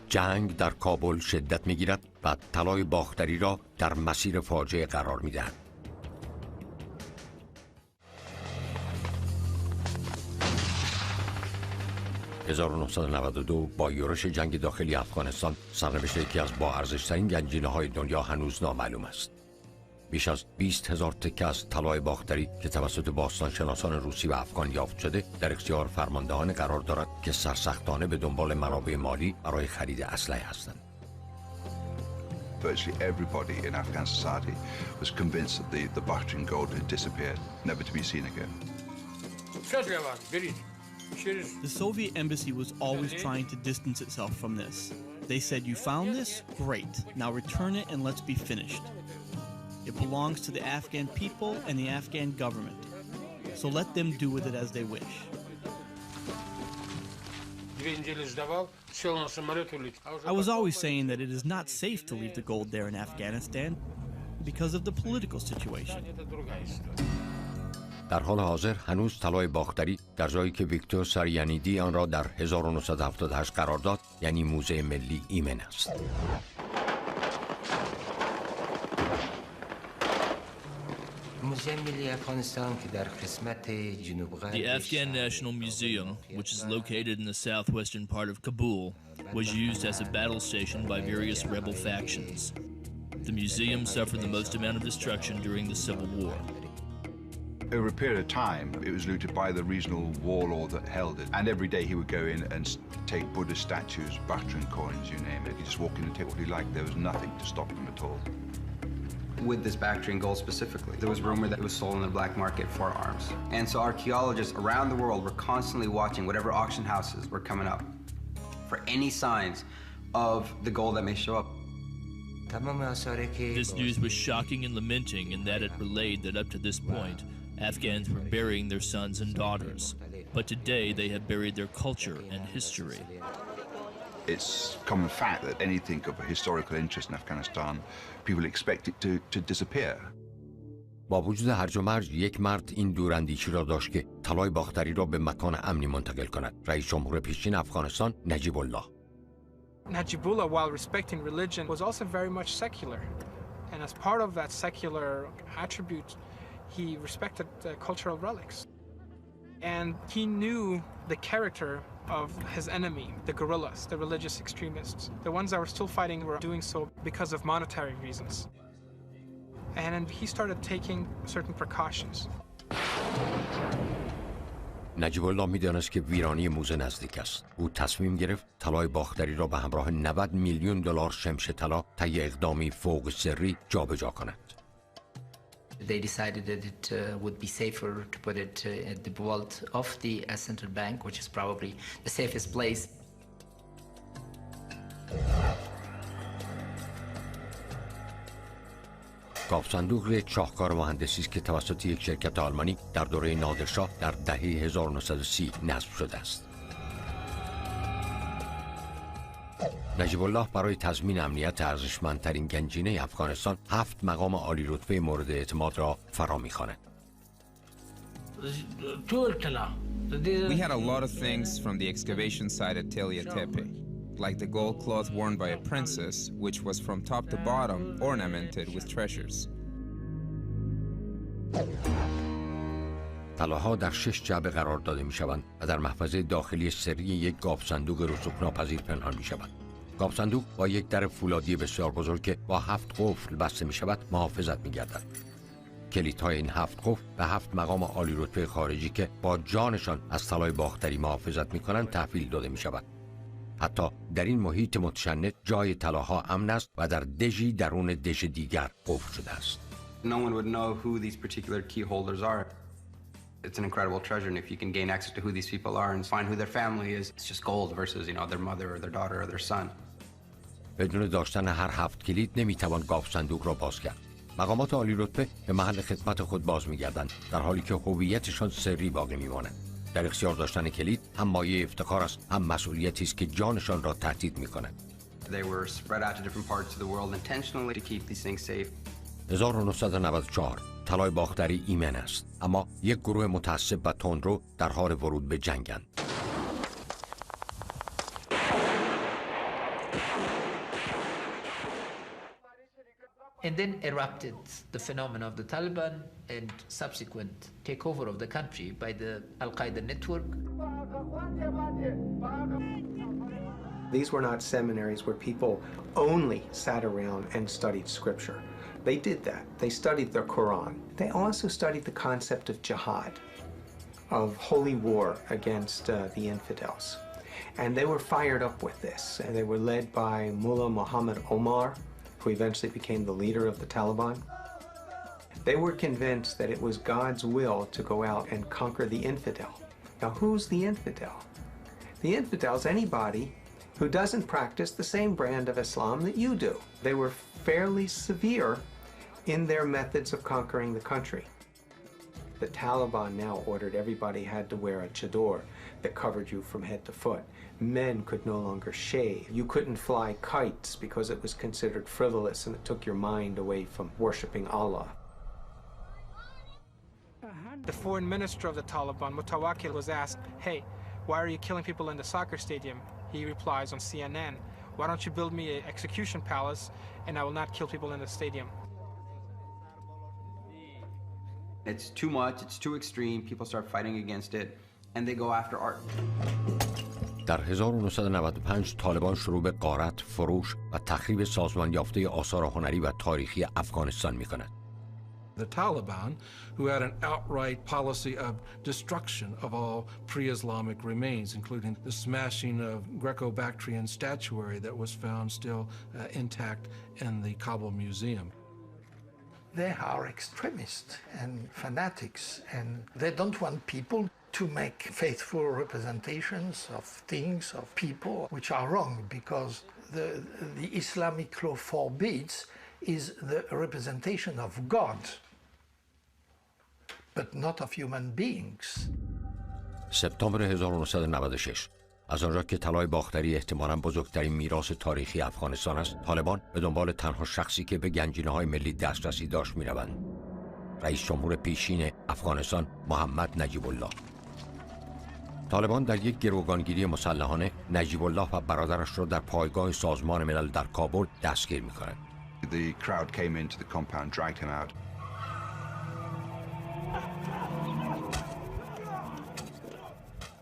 جنگ در کابل شدت می‌گیرد و طلای باختری را در مسیر فاجعه قرار می‌دهد. « 1992 با یورش جنگ داخلی افغانستان سرنوشت یکی از باارزش‌ترین گنجینه‌های دنیا هنوز نامعلوم است. بیش از 20,000 تکه از طلای باختری که توسط باستانشناسان روسی و افغان یافت شده در اختیار فرماندهان قرار دارد که سرسختانه به دنبال منابع مالی برای خرید اسلحه هستند. Virtually everybody in Afghan society was convinced that the Bakhtian gold had disappeared, never to be seen again. The Soviet embassy was always trying to distance itself from this. They said, "You found this? Great. Now return it and let's be finished. It belongs to the Afghan people and the Afghan government. So let them do with it as they wish." I was always saying that it is not safe to leave the gold there in Afghanistan because of the political situation. در حال حاضر هنوز طلای باختری در جایی که ویکتور ساریانیدی آن را در 1978 قرار داد، یعنی موزه ملی ایمن است. The Afghan National Museum, which is located in the southwestern part of Kabul, was used as a battle station by various rebel factions. The museum suffered the most amount of destruction during the Civil War. Over a period of time, it was looted by the regional warlord that held it. And every day he would go in and take Buddhist statues, Bakhtian coins, you name it. He'd just walk in and take what he liked. There was nothing to stop him at all. With this Bakhtian gold specifically, there was rumor that it was sold in the black market for arms. And so archaeologists around the world were constantly watching whatever auction houses were coming up for any signs of the gold that may show up. This news was shocking and lamenting in that it relayed that up to this point, Afghans were burying their sons and daughters, but today they have buried their culture and history. It's common fact that anything of a historical interest in Afghanistan, people expect it to disappear. با وجود هرج و مرج یک مرد این دوراندیشی را داشت که طلای باختری را به مکان امنی منتقل کند. رئیس جمهور پیشین افغانستان نجیب الله. Najibullah, while respecting religion, was also very much secular. And as part of that secular attribute, he respected cultural relics. And he knew the character of his enemy, the guerrillas, the religious extremists. The ones that were still fighting were doing so because of monetary reasons. And then he started taking certain precautions. نجیب الله می‌دانست که ویرانی موزه نزدیک است. او تصمیم گرفت طلای باختری را به همراه 90 میلیون دلار شمش طلا طی اقدامی فوق سری جابجا کند. They decided that it would be safer to put it at the vault of the central bank, which is probably the safest place. گاف صندوق یک شاهکار مهندسی است که توسط یک شرکت آلمانی در دوره نادرشاه در دهه 1930 نصب شده است. نجیب الله برای تضمین امنیت ارزشمندترین گنجینه افغانستان 7 مقام عالی رتبه مورد اعتماد را فرا می‌خواند. We had a lot of things from the excavation site at Telia Tepe, like the gold cloth worn by a princess, which was from top to bottom ornamented with treasures. طلاها در 6 جعبه قرار داده می‌شوند و در محفظه داخلی سری یک گاف صندوق رسوب‌ناپذیر پنهان می‌شوند. گاف صندوق با یک در فولادی بسیار بزرگ که با 7 قفل بسته می‌شود محافظت می‌گردد. کلیدهای این 7 قفل به 7 مقام عالی رتبه خارجی که با جانشان از طلای باختری محافظت می‌کنند تحویل داده می‌شود. حتی در این محیط متشنج جای طلاها امن است و در دژی درون دژ دیگر قفل شده است. No one would know who these particular key holders are. It's an incredible treasure, and if you can gain access to who these people are and find who their family is, it's just gold versus, their mother or their daughter or their son. بدون داشتن هر 7 کلید نمیتوان گاف صندوق را باز کرد. مقامات عالی رتبه به محل خدمت خود باز می‌گردند در حالی که هویتشان سری باقی می‌ماند. در اختیار داشتن کلید هم مایه افتخار است، هم مسئولیتی است که جانشان را تهدید می‌کند. They were spread out to different parts of the world intentionally to keep these things safe. 1994 طلای باختری ایمن است، اما یک گروه متعصب و تندرو در حال ورود به جنگند. And then erupted the phenomenon of the Taliban and subsequent takeover of the country by the Al-Qaeda network. These were not seminaries where people only sat around and studied scripture. They did that. They studied the Quran. They also studied the concept of jihad, of holy war against the infidels. And they were fired up with this. And they were led by Mullah Muhammad Omar, who eventually became the leader of the Taliban. They were convinced that it was God's will to go out and conquer the infidel. Now, who's the infidel? The infidel is anybody who doesn't practice the same brand of Islam that you do. They were fairly severe in their methods of conquering the country. The Taliban now ordered everybody had to wear a chador that covered you from head to foot. Men could no longer shave. You couldn't fly kites because it was considered frivolous and it took your mind away from worshiping Allah. The foreign minister of the Taliban, Mutawakkil, was asked, hey, why are you killing people in the soccer stadium? He replies on CNN, why don't you build me an execution palace and I will not kill people in the stadium? It's too much, it's too extreme, people start fighting against it, and they go after art. در 1995 طالبان شروع به غارت، فروش و تخریب سازمان یافته آثار هنری و تاریخی افغانستان می‌کند. The Taliban, who had an outright policy of destruction of all pre-Islamic remains, including the smashing of Greco-Bactrian statuary that was found still intact in the Kabul Museum. They are extremists and fanatics, and they don't want people to make faithful representations of things, of people, which are wrong, because the Islamic law forbids is the representation of God, but not of human beings. سپتامبر 1996 از آنجا که طلای باختری احتمالاً بزرگترین میراث تاریخی افغانستان است، طالبان به دنبال تنها شخصی که به گنجینه‌های ملی دسترسی داشت می‌روند. رئیس جمهور پیشین افغانستان محمد نجیب الله. طالبان در یک گروگانگیری مسلحانه نجیب الله و برادرش را در پایگاه سازمان ملل در کابل دستگیر می‌کنند. The crowd came into the compound, dragged him out.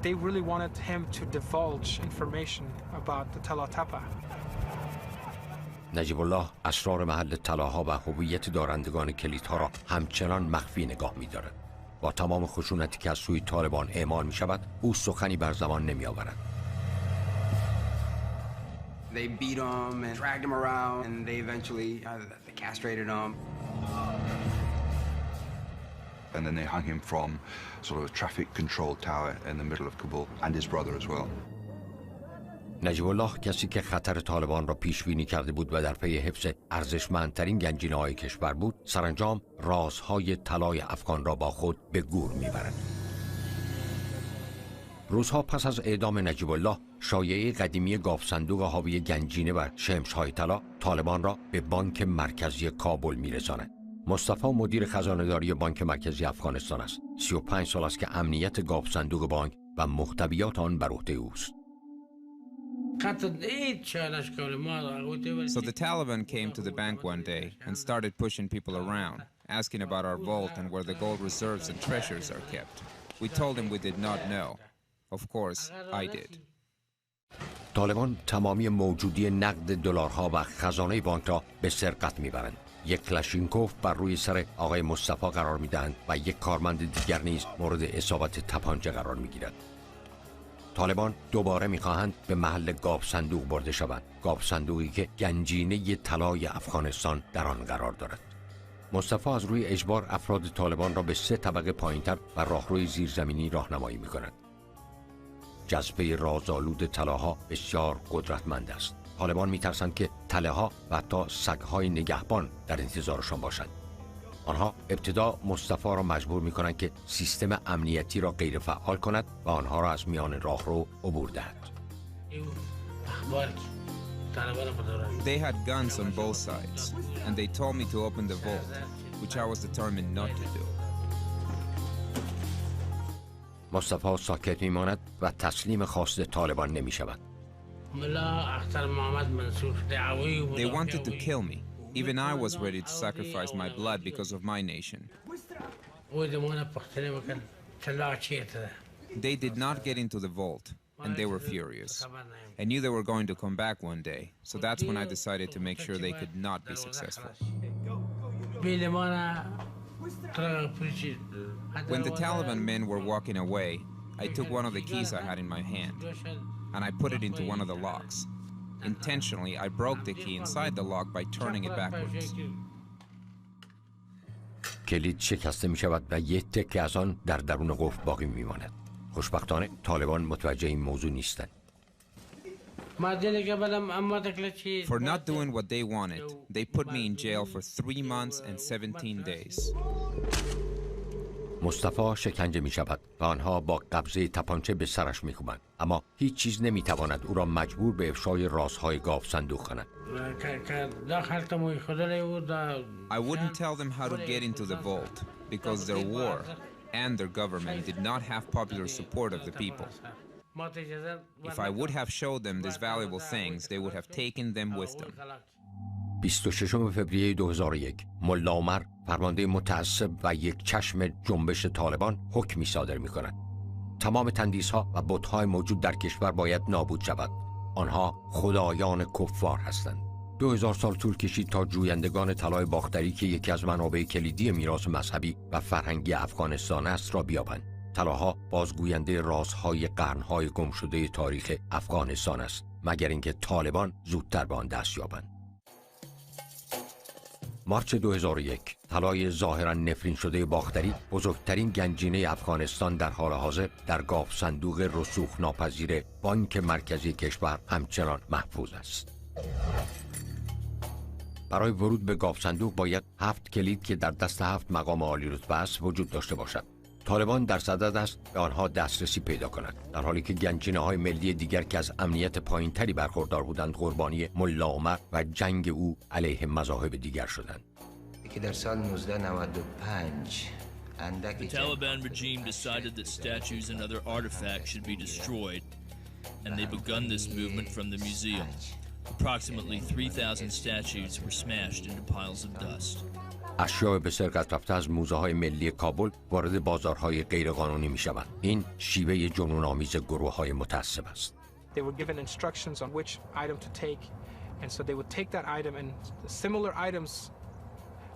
They really wanted him to divulge information about the Tala Tepe. نجیب الله اسرار محل طلاها و هویت دارندگان کلیدها را همچنان مخفی نگاه می‌دارد. با تمام خشونتی که از سوی طالبان اعمال می‌شود، او سخنی بر زبان نمی‌آورد. They beat him and dragged him around, and they eventually they castrated him. And then they hung him from sort of a traffic control tower in the middle of Kabul, and his brother as well. نجیب الله کسی که خطر طالبان را پیش بینی کرده بود و در پی حفظ ارزشمندترین گنجینه‌های کشور بود، سرانجام رازهای طلای افغان را با خود به گور میبرد. روزها پس از اعدام نجیب الله، شایعه قدیمی گاف صندوق حاوی گنجینه و شمش‌های طلا طالبان را به بانک مرکزی کابل میرساند. مصطفی مدیر خزانه‌داری بانک مرکزی افغانستان است. 35 سال است که امنیت گاف صندوق بانک و محتویات آن بر عهده اوست. So the Taliban came to the bank one day and started pushing people around, asking about our vault and where the gold reserves and treasures are kept. We told them we did not know. Of course, I did. طالبان تمامی موجودی نقد دلارها و خزانه بانک را به سرقت میبرند. یک کلاشینکوف بر روی سر آقای مصطفی قرار میدهند و یک کارمند دیگر نیز مورد اصابت تپانچه قرار میگیرد. طالبان دوباره میخواهند به محل گاف صندوق برده شوند. گاف صندوقی که گنجینه طلای افغانستان در آن قرار دارد. مصطفی از روی اجبار افراد طالبان را به 3 طبقه پایینتر و راهروی زیرزمینی راهنمایی میکند. جذبه رازآلود طلاها بسیار قدرتمند است. طالبان میترسند که تله‌ها و حتی سگ‌های نگهبان در انتظارشان باشند. آنها ابتدا مصطفی را مجبور می‌کنند که سیستم امنیتی را غیر فعال کند و آنها را از میان راهرو عبور دهد. They had guns on both sides, and they told me to open the vault, which I was determined not to do. مصطفی ساکت می‌ماند و تسلیم خواست طالبان نمی‌شود. They wanted to kill me. Even I was ready to sacrifice my blood because of my nation. They did not get into the vault, and they were furious. I knew they were going to come back one day, so that's when I decided to make sure they could not be successful. When the Taliban men were walking away, I took one of the keys I had in my hand, and I put it into one of the locks. Intentionally, I broke the key inside the lock by turning it backwards. کلید شکسته می شود و یک تکه از آن در درون قفل باقی می ماند. خوشبختانه طالبان متوجه این موضوع نیستند. For not doing what they wanted, they put me in jail for 3 months and 17 days. مصطفی شکنجه می شود و آنها با قبضه تپانچه به سرش می کوبند، اما هیچ چیز نمی تواند او را مجبور به افشای رازهای گاف صندوق کند. I wouldn't tell them how to get into the vault because their war and their government did not have popular support of the people. If I would have showed them these valuable things, they would have taken them with them. 26 فوریه 2001 ملا عمر فرمانده متعصب و یک چشم جنبش طالبان حکمی صادر می کند. تمام تندیس‌ها و بت‌های موجود در کشور باید نابود شود. آنها خدایان کفار هستند. 2000 سال طول کشید تا جویندگان طلای باختری که یکی از منابع کلیدی میراث مذهبی و فرهنگی افغانستان است را بیابند. طلاها بازگوینده رازهای قرن‌های گمشده تاریخ افغانستان است، مگر اینکه طالبان زودتر به آن دست یابند. مارچ 2001 طلای ظاهراً نفرین شده باختری، بزرگترین گنجینه افغانستان، در حال حاضر در گاف صندوق رسوخ ناپذیر بانک مرکزی کشور همچنان محفوظ است. برای ورود به گاف صندوق باید 7 کلید که در دست 7 مقام عالی رتبه است وجود داشته باشد. طالبان در صدد است به آنها دسترسی پیدا کند، در حالی که گنجینه‌های ملی دیگر که از امنیت پایین‌تری برخوردار بودند قربانی ملا عمر و جنگ او علیه مذاهب دیگر شدند. که در سال 1995 The Taliban regime decided that statues and other artifacts should be destroyed, and they begun this movement from the museum. Approximately 3,000 statues were smashed into piles of dust. اشیاء به سرقت رفته از موزه‌های ملی کابل وارد بازارهای غیرقانونی می‌شوند. این شیوه جنون‌آمیز گروه‌های متعصب است. They were given instructions on which item to take, And so they would take that item and similar items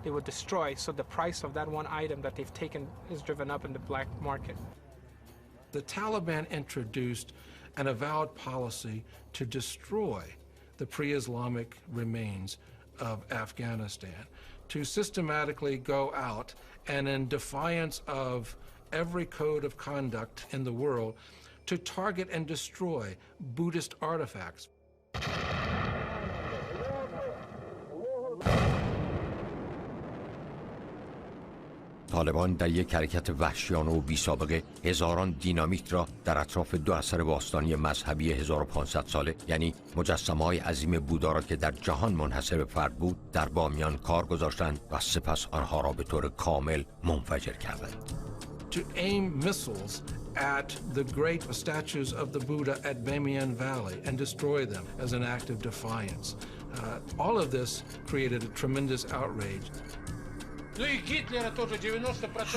they would destroy, so the price of that one item that they've taken is driven up in the black market. The Taliban introduced an avowed policy to destroy the pre-Islamic remains of Afghanistan, to systematically go out and in defiance of every code of conduct in the world, to target and destroy Buddhist artifacts. طالبان در یک حرکت وحشیانه و بی‌سابقه هزاران دینامیت را در اطراف دو اثر باستانی مذهبی 1500 ساله، یعنی مجسمه‌های عظیم بودا را که در جهان منحصر به فرد بود، در بامیان کار گذاشتند و سپس آنها را به طور کامل منفجر کردند. To aim missiles at the great statues of the Buddha at Bamiyan Valley and destroy them as an act of defiance. All of this created a tremendous outrage.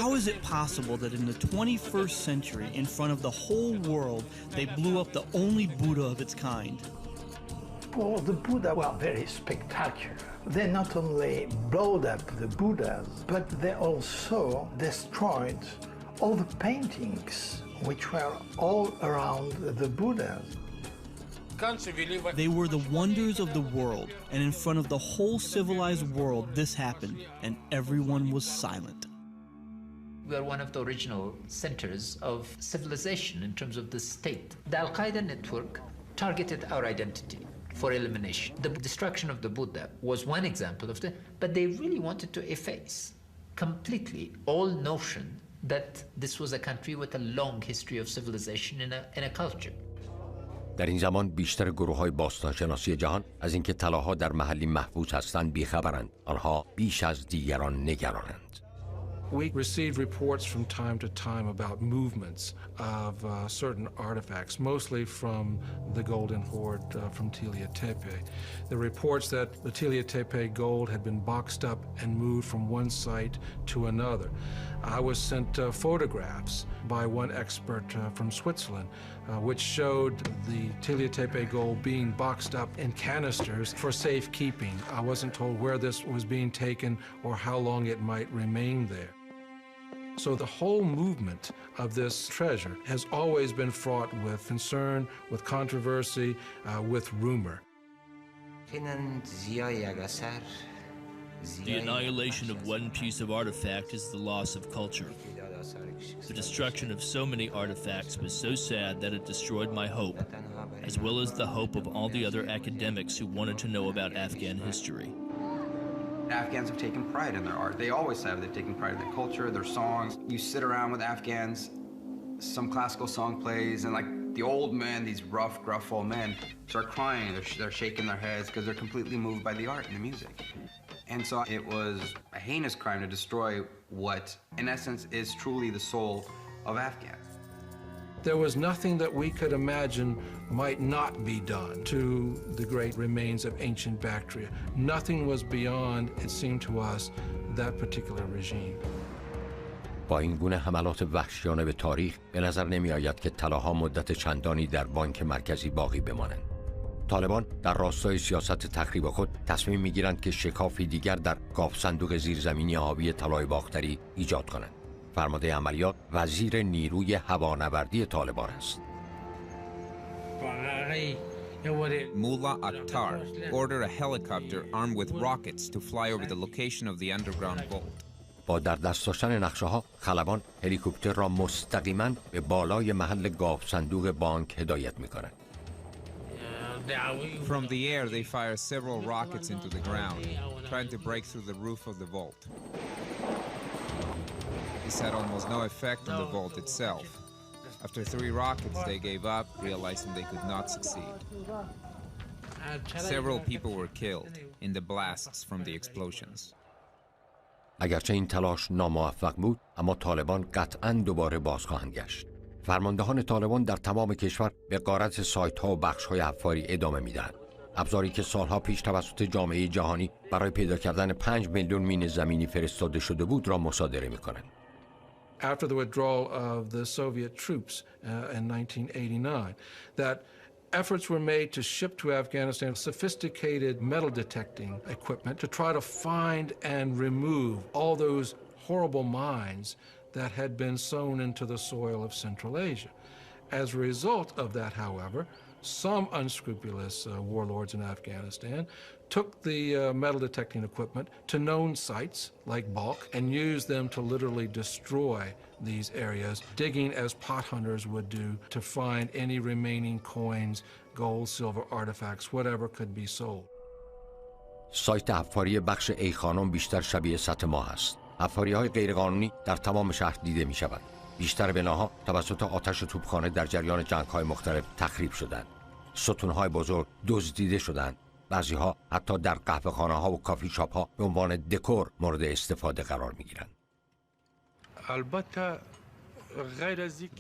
How is it possible that in the 21st century, in front of the whole world, they blew up the only Buddha of its kind? Well, the Buddha were very spectacular. They not only blowed up the Buddhas, but they also destroyed all the paintings which were all around the Buddhas. They were the wonders of the world, and in front of the whole civilized world this happened, and everyone was silent. We are one of the original centers of civilization in terms of the state. The Al-Qaeda network targeted our identity for elimination. The destruction of the Buddha was one example of that, but they really wanted to efface completely all notion that this was a country with a long history of civilization in a culture. در این زمان بیشتر گروه‌های باستانشناسی جهان از اینکه طلاها در محلی محفوظ هستند بیخبرند. آنها بیش از دیگران نگرانند. We received reports from time to time about movements of certain artifacts, mostly from the Golden Horde from Tila Tepe. The reports that the Tila Tepe gold had been boxed up and moved from one site to another. I was sent photographs by one expert from Switzerland, which showed the Tila Tepe gold being boxed up in canisters for safekeeping. I wasn't told where this was being taken or how long it might remain there. So the whole movement of this treasure has always been fraught with concern, with controversy, with rumor. The annihilation of one piece of artifact is the loss of culture. The destruction of so many artifacts was so sad that it destroyed my hope, as well as the hope of all the other academics who wanted to know about Afghan history. Afghans have taken pride in their art. They always have. They've taken pride in their culture, their songs. You sit around with Afghans, some classical song plays, and like the old men, these rough, gruff old men, start crying. They're shaking their heads because they're completely moved by the art and the music. And so it was a heinous crime to destroy what, in essence, is truly the soul of Afghans. There was nothing that we could imagine might not be done to the great remains of ancient Bactria. Nothing was beyond, it seemed to us, that particular regime. با این گونه حملات وحشیانه به تاریخ به نظر نمی آید که طلاها مدت چندانی در بانک مرکزی باقی بمانند. طالبان در راستای سیاست تخریب خود تصمیم می‌گیرند که شکافی دیگر در گاف صندوق زیرزمینی حاوی طلای باختری ایجاد کنند. فرمانده عملیات وزیر نیروی هوانوردی طالبان است. Mullah Akhtar ordered a helicopter armed with rockets to fly over the location of the underground vault. با در دست داشتن نقشه‌ها خلبان هلیکوپتر را مستقیما به بالای محل گاف صندوق بانک هدایت می‌کنند. From the air, they fire several rockets into the ground, trying to break through the roof of the vault. This had almost no effect on the vault itself. After 3 rockets, they gave up, realizing they could not succeed. Several people were killed in the blasts from the explosions. اگرچه این تلاش ناموفق بود، اما طالبان قطعاً دوباره باز خواهند گشت. فرماندهان طالبان در تمام کشور به غارت سایت‌ها و بخش‌های حفاری ادامه می‌دهند. ابزاری که سالها پیش توسط جامعه جهانی برای پیدا کردن 5 میلیون مین زمینی فرستاده شده بود را مصادره می‌کنند. After the withdrawal of the Soviet troops in 1989, that Efforts were made to ship to Afghanistan sophisticated metal detecting equipment to try to find and remove all those horrible mines that had been sown into the soil of Central Asia. As a result of that, however, some unscrupulous warlords in Afghanistan took the metal detecting equipment to known sites like Balkh and used them to literally destroy these areas, digging as pot hunters would do to find any remaining coins, gold, silver, artifacts, whatever could be sold. سایت حفاری بخش ای خانم بیشتر شبیه سطح ماه است. حفاری‌های غیرقانونی در تمام شهر دیده می‌شوند. بیشتر بناها توسط آتش توپخانه در جریان جنگ‌های مختلف تخریب شدند. ستون‌های بزرگ دزدیده شدند. بعضی‌ها حتی در قهوه‌خانه‌ها و کافی شاپ‌ها به عنوان دکور مورد استفاده قرار می‌گیرند.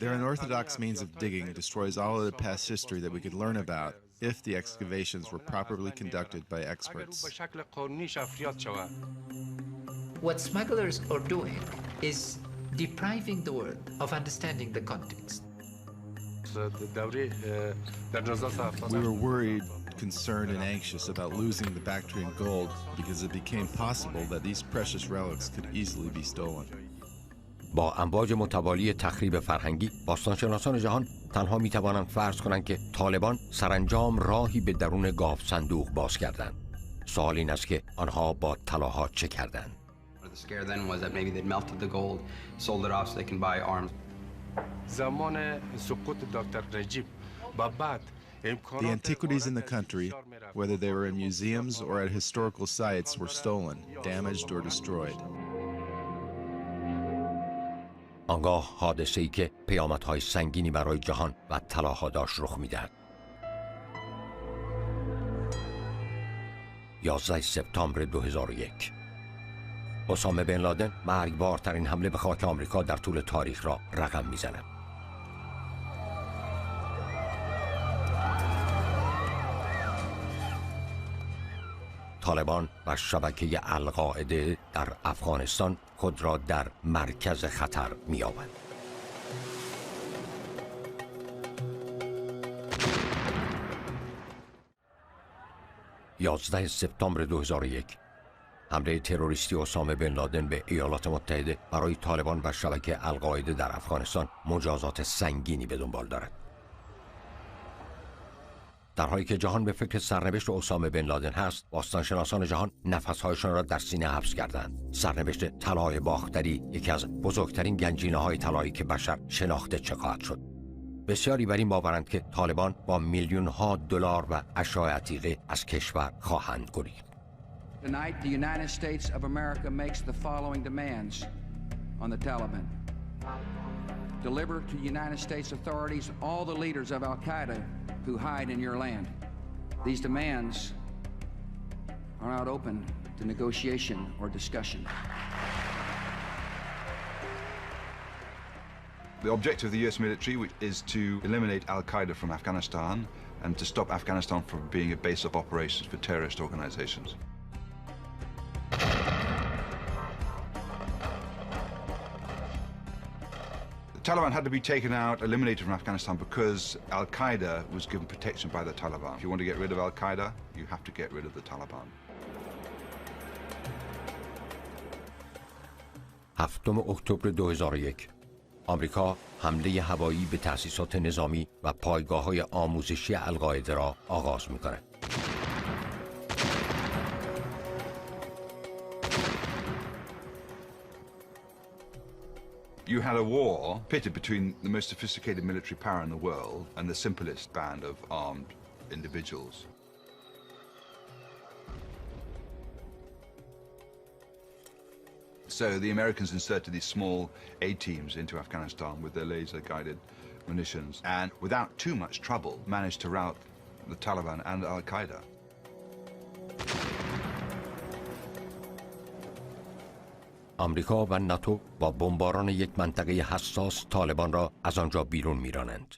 Their unorthodox means of digging destroys all of the past history that we could learn about if the excavations were properly conducted by experts. What smugglers are doing is depriving the world of understanding the context. We were worried, concerned, and anxious about losing the Bactrian gold because it became possible that these precious relics could easily be stolen. با امواج متوالی تخریب فرهنگی، باستانشناسان جهان تنها می‌توانند فرض کنند که طالبان سرانجام راهی به درون گاو صندوق باز کردند. سوال این است که آنها با طلاها چه کردند؟ The scare then was that maybe they'd melted the gold, sold it off so they can buy arms. The antiquities in the country, whether they were in museums or at historical sites, were stolen, damaged, or destroyed. آنگاه حادثه‌ای که پیامدهای سنگینی برای جهان و طلاها داشت رخ می‌دهد. 11 سپتامبر 2001 اسامه بن لادن مرگبارترین حمله به خاک آمریکا در طول تاریخ را رقم می‌زند. طالبان و شبکه القاعده در افغانستان خود را در مرکز خطر می‌یابند. یازده سپتامبر 2001 حمله تروریستی اسامه بن لادن به ایالات متحده برای طالبان و شبکه القاعده در افغانستان مجازات سنگینی به دنبال دارد. در حالی که جهان به فکر سرنوشت اسامه بن لادن هست، باستانشناسان جهان نفس‌هایشان را در سینه حبس کردند. سرنوشت طلای باختری یکی از بزرگترین گنجینه‌های طلایی که بشر شناخته چه خواهد شد. بسیاری بر این باورند که طالبان با میلیون‌ها دلار و اشیاء عتیقه از کشور خواهند گریخت. Tonight, the United States of America makes the following demands on the Taliban. Deliver to United States authorities all the leaders of Al-Qaeda who hide in your land. These demands are not open to negotiation or discussion. The objective of the US military is to eliminate Al-Qaeda from Afghanistan and to stop Afghanistan from being a base of operations for terrorist organizations. The Taliban had to be taken out, eliminated from Afghanistan because Al-Qaeda was given protection by the Taliban. If you want to get rid of Al-Qaeda, you have to get rid of the Taliban. 7 اکتبر 2001 آمریکا حمله هوایی به تأسیسات نظامی و پایگاه‌های آموزشی القاعده را آغاز می‌کند. You had a war pitted between the most sophisticated military power in the world and the simplest band of armed individuals. So the Americans inserted these small A-teams into Afghanistan with their laser-guided munitions and without too much trouble managed to rout the Taliban and Al-Qaeda. آمریکا و ناتو با بمباران یک منطقه حساس طالبان را از آنجا بیرون می‌رانند.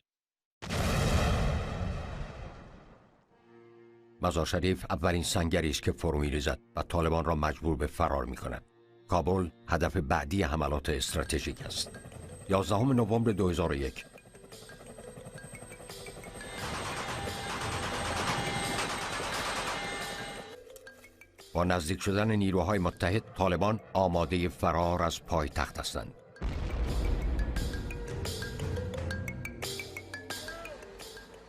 مزار شریف اولین سنگری است که فرو می‌ریزد و طالبان را مجبور به فرار می‌کند. کابل هدف بعدی حملات استراتژیک است. 11 نوامبر 2001 با نزدیک شدن نیروهای متحد، طالبان آماده فرار از پایتخت هستند.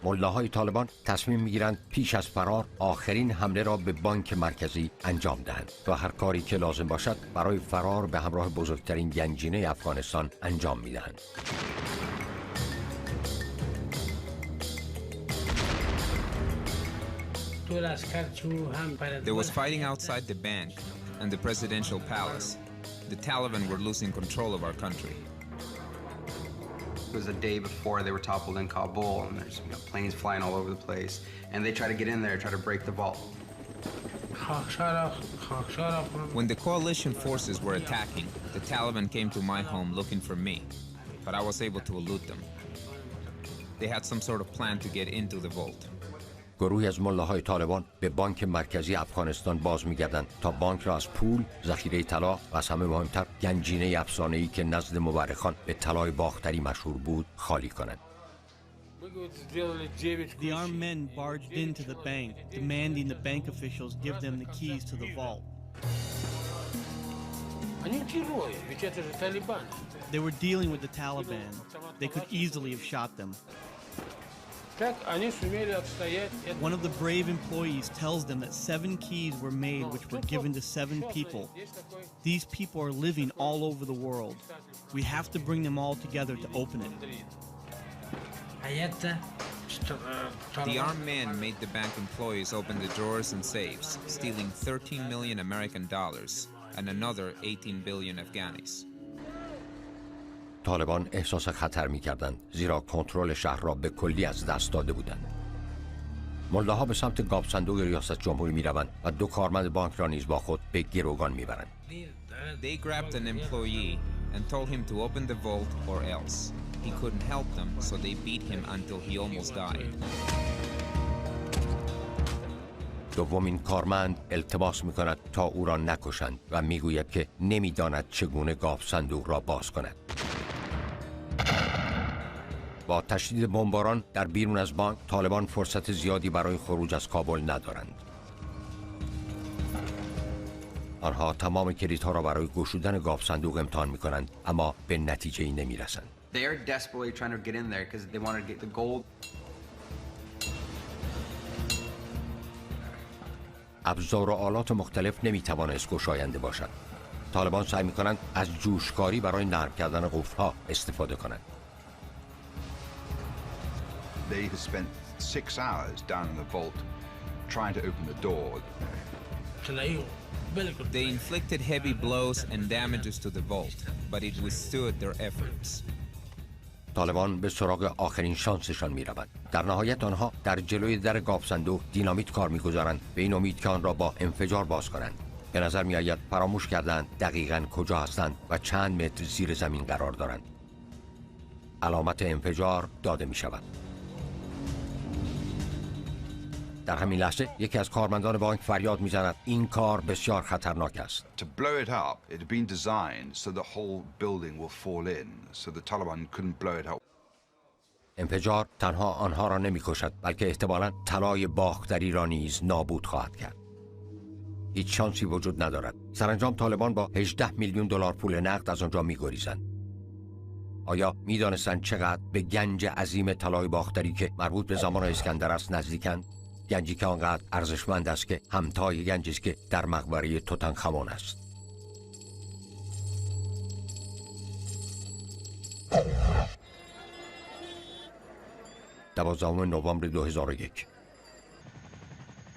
ملاهای طالبان تصمیم میگیرند پیش از فرار آخرین حمله را به بانک مرکزی انجام دهند و هر کاری که لازم باشد برای فرار به همراه بزرگترین گنجینه افغانستان انجام میدهند. There was fighting outside the bank and the presidential palace. The Taliban were losing control of our country. It was the day before they were toppled in Kabul, and there's planes flying all over the place, and they try to get in there, try to break the vault. When the coalition forces were attacking, the Taliban came to my home looking for me, but I was able to elude them. They had some sort of plan to get into the vault. گروهی از ملاهای طالبان به بانک مرکزی افغانستان باز می‌گردند تا بانک را از پول، ذخیره طلا و از همه مهمتر گنجینه افسانه‌ای که نزد مورخان به طلای باختری مشهور بود خالی کنند. The armed men barged into the bank, demanding the bank officials give them the keys to the vault. They were dealing with the Taliban. They could easily have shot them. One of the brave employees tells them that 7 keys were made which were given to 7 people. These people are living all over the world. We have to bring them all together to open it. The armed men made the bank employees open the drawers and safes, stealing 13 million American dollars and another 18 billion Afghanis. طالبان احساس خطر می‌کردند زیرا کنترل شهر را به کلی از دست داده بودند. ملاها به سمت گاو صندوق ریاست جمهوری می‌روند و 2 کارمند بانک را نیز با خود به گروگان می‌برند. They grabbed an employee and told him to open the vault or else. He couldn't help them, so they beat him until he almost died. دومین کارمند التماس می‌کند تا او را نکشند و می‌گوید که نمی‌داند چگونه گاو صندوق را باز کند. با تشدید بمباران در بیرون از بانک، طالبان فرصت زیادی برای خروج از کابل ندارند. آنها تمام کلیدها را برای گشودن گاو صندوق امتحان می‌کنند، اما به نتیجه‌ای نمی‌رسند. They're desperately trying to get in there because they want to get the gold. ابزار و آلات مختلف نمی‌توانست گشاینده باشد. طالبان سعی می‌کنند از جوشکاری برای نرم کردن قفل‌ها استفاده کنند. They had spent 6 hours down in the vault trying to open the door. They inflicted heavy blows and damages to the vault, but it withstood their efforts. طالبان به سراغ آخرین شانسشان می‌روند. در نهایت آنها در جلوی در گاو صندوق دینامیت کار می‌گذارند به این امید که آن را با انفجار باز کنند. به نظر می‌آید فراموش کردند دقیقاً کجا هستند و چند متر زیر زمین قرار دارند. علامت انفجار داده می‌شود. در همین لحظه یکی از کارمندان بانک فریاد می‌زند این کار بسیار خطرناک است. To blow it up, it had been designed so the whole building will fall in, so the Taliban couldn't blow it up. انفجار تنها آنها را نمی‌کشد، بلکه احتمالاً طلای باختری را نیز نابود خواهد کرد. هیچ شانسی وجود ندارد. سرانجام طالبان با 18 میلیون دلار پول نقد از آنجا می‌گریزند. آیا می‌دانستند چقدر به گنج عظیم طلای باختری که مربوط به زمان اسکندر است نزدیکند؟ گنجی که آنقدر ارزشمند است که همتای گنجی است که در مقبره توتنخامون است. نوامبر 2001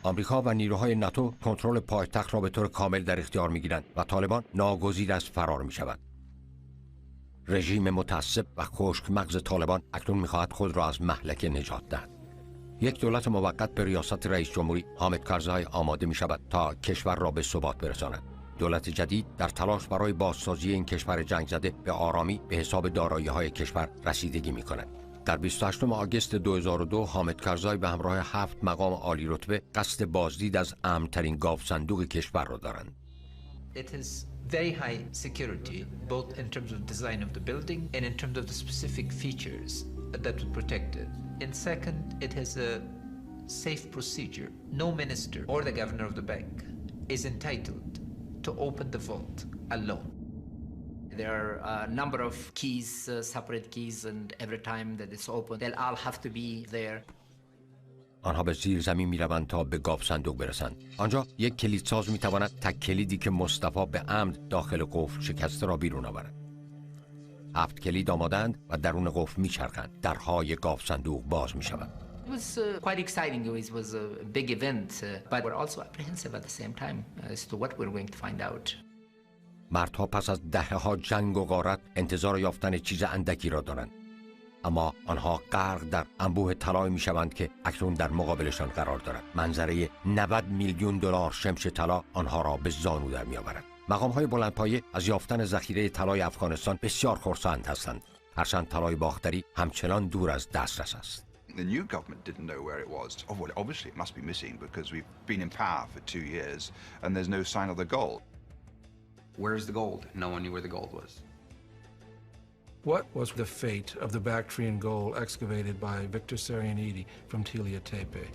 آمریکا و نیروهای ناتو کنترل پایتخت را به طور کامل در اختیار می‌گیرند و طالبان ناگزیر از فرار می‌شود. رژیم متعصب و خشک مغز طالبان اکنون می‌خواهد خود را از مهلکه نجات دهد. یک دولت موقت به ریاست رئیس جمهوری حامد کرزی آماده می شود تا کشور را به ثبات برساند. دولت جدید در تلاش برای بازسازی این کشور جنگ زده به آرامی به حساب دارایی‌های کشور رسیدگی می کند. در 28 آگوست 2002 حامد کرزی به همراه 7 مقام عالی رتبه قصد بازدید از امن‌ترین گاو صندوق کشور را دارند. It is very high security, both in terms of design of the building and in terms of the specific features that would protect it. And second, it has a safe procedure. No minister or the governor of the bank is entitled to open the vault alone. There are a number of keys, separate keys, and every time that it's open, they'll all have to be there. آنها به زیر زمین میروند تا به گاف صندوق برسند. آنجا یک کلیدساز میتواند تک کلیدی که مصطفی به عمد داخل قفل شکسته را بیرون آورد. 7 کلید آمادند و درون قفل میچرخند. درهای گاف صندوق باز میشود. It was quite exciting. It was a big event, but we're also apprehensive at the same time as to what we're going to find out. مردها پس از دهه‌ها جنگ و غارت انتظار یافتن چیز اندکی را دارند. اما آنها غرق در انبوه طلای میشوند که اکنون در مقابلشان قرار دارد. منظره 90 میلیون دلار شمش طلا آنها را به زانو در میآورد. مقام‌های بلندپایه از یافتن ذخیره طلای افغانستان بسیار خرسند هستند. هرچند طلای باختری همچنان دور از دسترس است. The new government didn't know where it was. Oh, well, obviously it must be missing because we've been in power for 2 years and there's no sign of the gold. Where's the gold? No one knew where the gold was. What was the fate of the Bactrian gold excavated by Victor Sarianidi from Tila Tepe?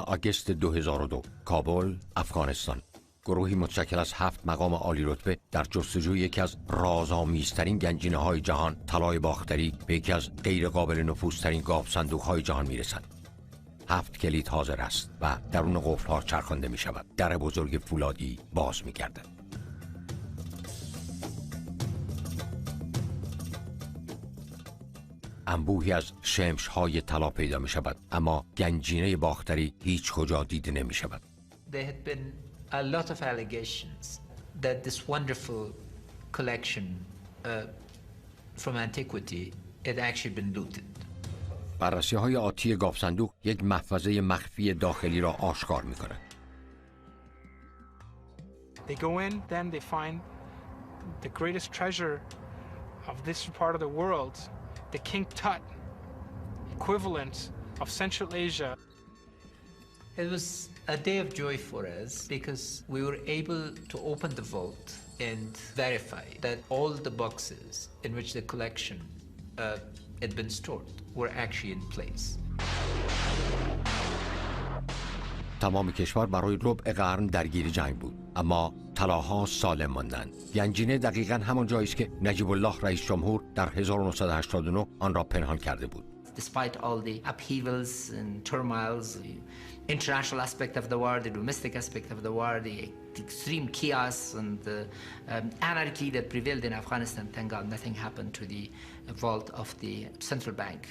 آگوست 2002 کابل، افغانستان. گروهی متشکل از 7 مقام عالی رتبه در جستجوی یکی از رازآمیزترین گنجینه‌های جهان، طلای باختری، به یکی از غیر قابل نفوذترین گاف صندوق‌های جهان می‌رسند. 7 کلید حاضر است و درون قفل‌ها چرخانده می‌شود. در بزرگ فولادی باز می‌گردد. انبوهی از شمش‌های طلا پیدا می‌شود، اما گنجینه باختری هیچ کجا دیده نمی‌شود. There had been a lot of allegations that this wonderful collection from antiquity had actually been looted. بررسی‌های آتی گاف صندوق یک محفظه مخفی داخلی را آشکار می‌کند. They go in, then they find the greatest treasure of this part of the world, the King Tut, equivalent of Central Asia. It was a day of joy for us because we were able to open the vault and verify that all the boxes in which the collection had been stored were actually in place. تمام کشور برای ربع قرن درگیر جنگ بود، اما طلاها سالم ماندند. گنجینه دقیقاً همان جایی است که نجیب الله رئیس جمهور در 1989 آن را پنهان کرده بود. Despite all the upheavals and turmoils, the international aspect of the war, the domestic aspect of the war, the extreme chaos and the anarchy that prevailed in Afghanistan, thank God nothing happened to the vault of the central bank.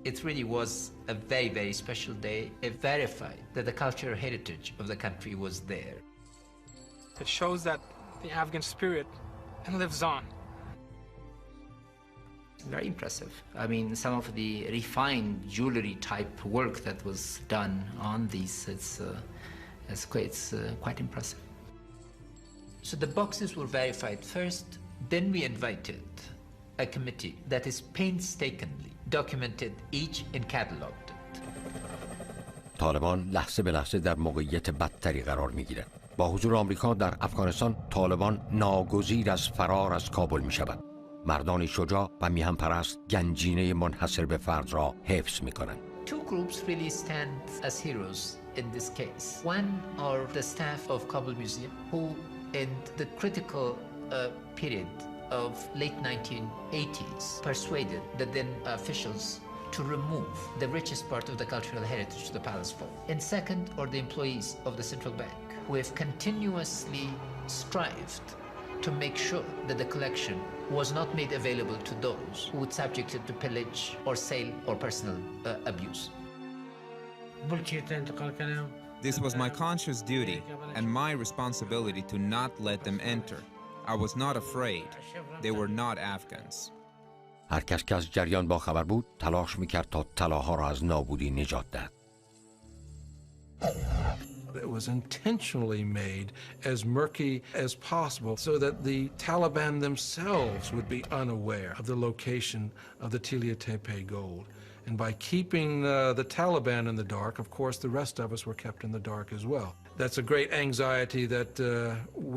It really was a very, very special day. It verified that the cultural heritage of the country was there. It shows that the Afghan spirit lives on. Very impressive. I mean, some of the refined jewelry type work that was done on these, it's quite impressive. So the boxes were verified first, then we invited a committee that is painstakingly documented each and cataloged it. طالبان لحظه به لحظه در موقعیت بدتری قرار می‌گیرد. با حضور آمریکا در افغانستان، طالبان ناگزیر از فرار از کابل می‌شود. مردانی شجاع و میهن پرست گنجینه منحصر به فرد را حفظ می‌کنند. Two groups really stand as heroes in this case. One are the staff of Kabul Museum who in the critical period of late 1980s persuaded the then officials to remove the richest part of the cultural heritage to the palace vault. And second are the employees of the central bank who have continuously strived to make sure that the collection was not made available to those who would subject it to pillage or sale or personal abuse. This was my conscious duty and my responsibility to not let them enter. I was not afraid. They were not Afghans. هر کس که از جریان با خبر بود تلاش میکرد تا طلاها را از نابودی نجات دهد. It was intentionally made as murky as possible so that the Taliban themselves would be unaware of the location of the Tila Tepe gold. And by keeping the Taliban in the dark, of course, the rest of us were kept in the dark as well. That's a great anxiety that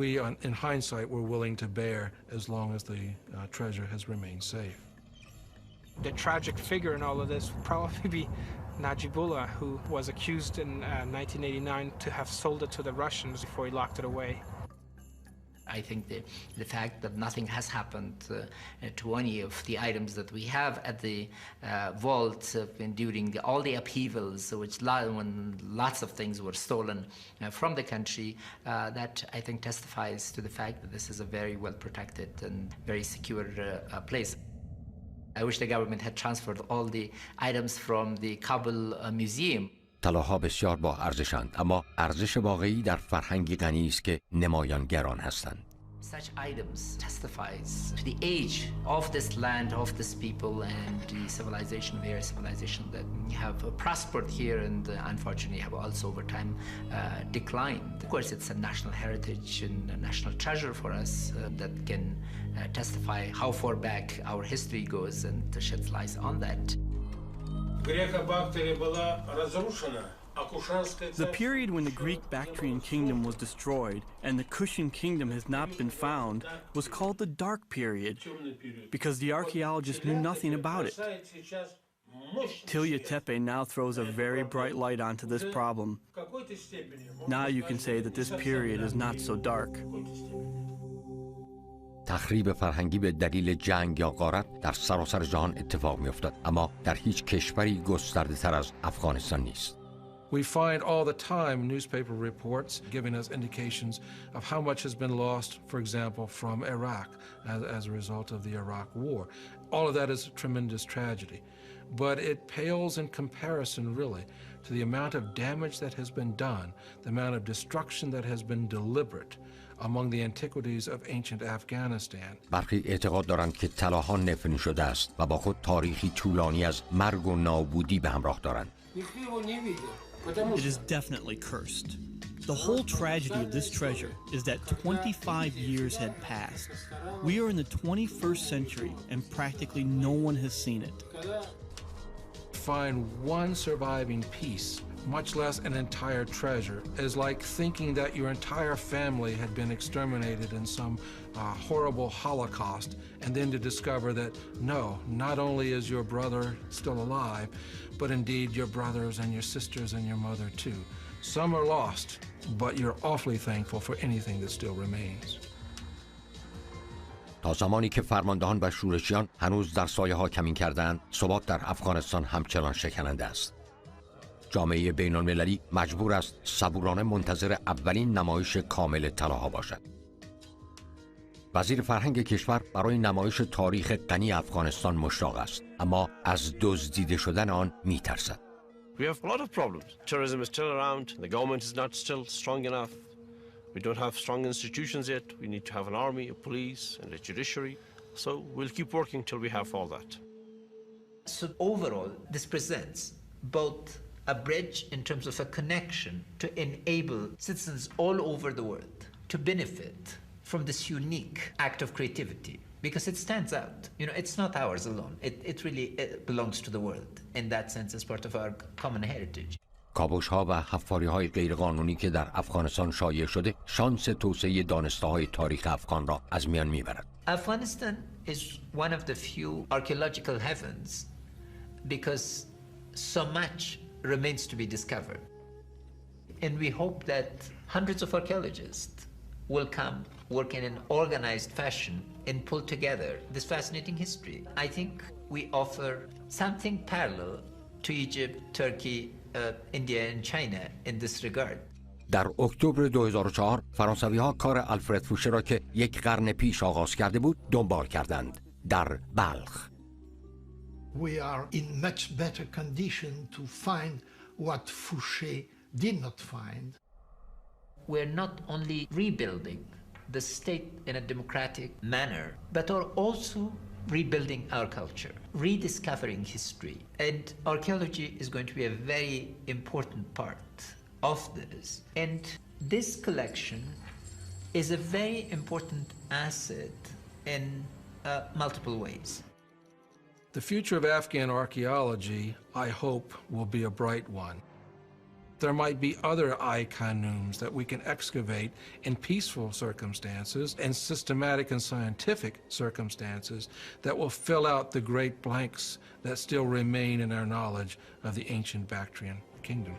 we, in hindsight, were willing to bear as long as the treasure has remained safe. The tragic figure in all of this would probably be Najibullah, who was accused in 1989 to have sold it to the Russians before he locked it away. I think the fact that nothing has happened to any of the items that we have at the vault during all the upheavals, when lots of things were stolen from the country, that I think testifies to the fact that this is a very well protected and very secure place. I wish the government had transferred all the items from the Kabul museum. طلاها بسیار با ارزشند، اما ارزش واقعی در فرهنگی غنی است که نمایانگران هستند. Such items testifies to the age of this land, of this people, and the civilization, various civilization that have prospered here and unfortunately have also over time declined. Of course, it's a national heritage and a national treasure for us that can testify how far back our history goes and sheds light on that. The period when the Greek Bactrian kingdom was destroyed and the Kushan kingdom has not been found was called the Dark Period because the archaeologists knew nothing about it. Tilya Tepe now throws a very bright light onto this problem. Now you can say that this period is not so dark. تخریب فرهنگی به دلیل جنگ یا غارت در سراسر جهان اتفاق می‌افتد، اما در هیچ کشوری گسترده‌تر از افغانستان نیست. We find all the time newspaper reports giving us indications of how much has been lost, for example, from Iraq as a result of the Iraq War. All of that is a tremendous tragedy, but it pales in comparison, really, to the amount of damage that has been done, the amount of destruction that has been deliberate among the antiquities of ancient Afghanistan. برخی اعتقاد دارند که طلاها نفرین شده است و با خود تاریخی طولانی از مرگ و نابودی به همراه دارند. It is definitely cursed. The whole tragedy of this treasure is that 25 years had passed. We are in the 21st century and practically no one has seen it. Find one surviving piece, much less an entire treasure, is like thinking that your entire family had been exterminated in some horrible Holocaust, and then to discover that no, not only is your brother still alive, but indeed your brothers and your sisters and your mother too. Some are lost, but you're awfully thankful for anything that still remains. تا زمانی که فرماندهان و شورشیان هنوز در سایه ها کمین کردند، ثبات در افغانستان همچنان شکننده است. جامعه بین المللی مجبور است صبورانه منتظر اولین نمایش کامل طلاها باشد. وزیر فرهنگ کشور برای نمایش تاریخ غنی افغانستان مشتاق است، اما از دزدیده شدن آن می‌ترسد. We have a lot of problems. Terrorism is still around. The government is not still strong enough. We don't have strong institutions yet. We need to have an army, a police, and a judiciary. So we'll keep working till we have all that. So overall, this presents both a bridge in terms of a connection to enable citizens all over the world to benefit from this unique act of creativity, because it stands out. You know, it's not ours alone. It really belongs to the world. In that sense, it's part of our common heritage. کاوش‌ها و حفاری‌های غیرقانونی که در افغانستان شایع شده، شانس توسعه دانسته‌های تاریخ افغان را از میان می‌برد. Afghanistan is one of the few archaeological heavens because so much remains to be discovered. And we hope that hundreds of archaeologists will come, work in an organized fashion, and pull together this fascinating history. I think we offer something parallel to Egypt, Turkey, India and China in this regard. در اکتبر 2004 فرانسوی‌ها کار آلفرد فوشه را که یک قرن پیش آغاز کرده بود دنبال کردند در بلخ. We are in much better condition to find what Fouché did not find. We're not only rebuilding the state in a democratic manner, but are also rebuilding our culture, rediscovering history. And archaeology is going to be a very important part of this. And this collection is a very important asset in multiple ways. The future of Afghan archaeology, I hope, will be a bright one. there might be other icon that we can excavate in peaceful circumstances and systematic and scientific circumstances that will fill out the great blanks that still remain in our knowledge of the ancient Bactrian kingdom.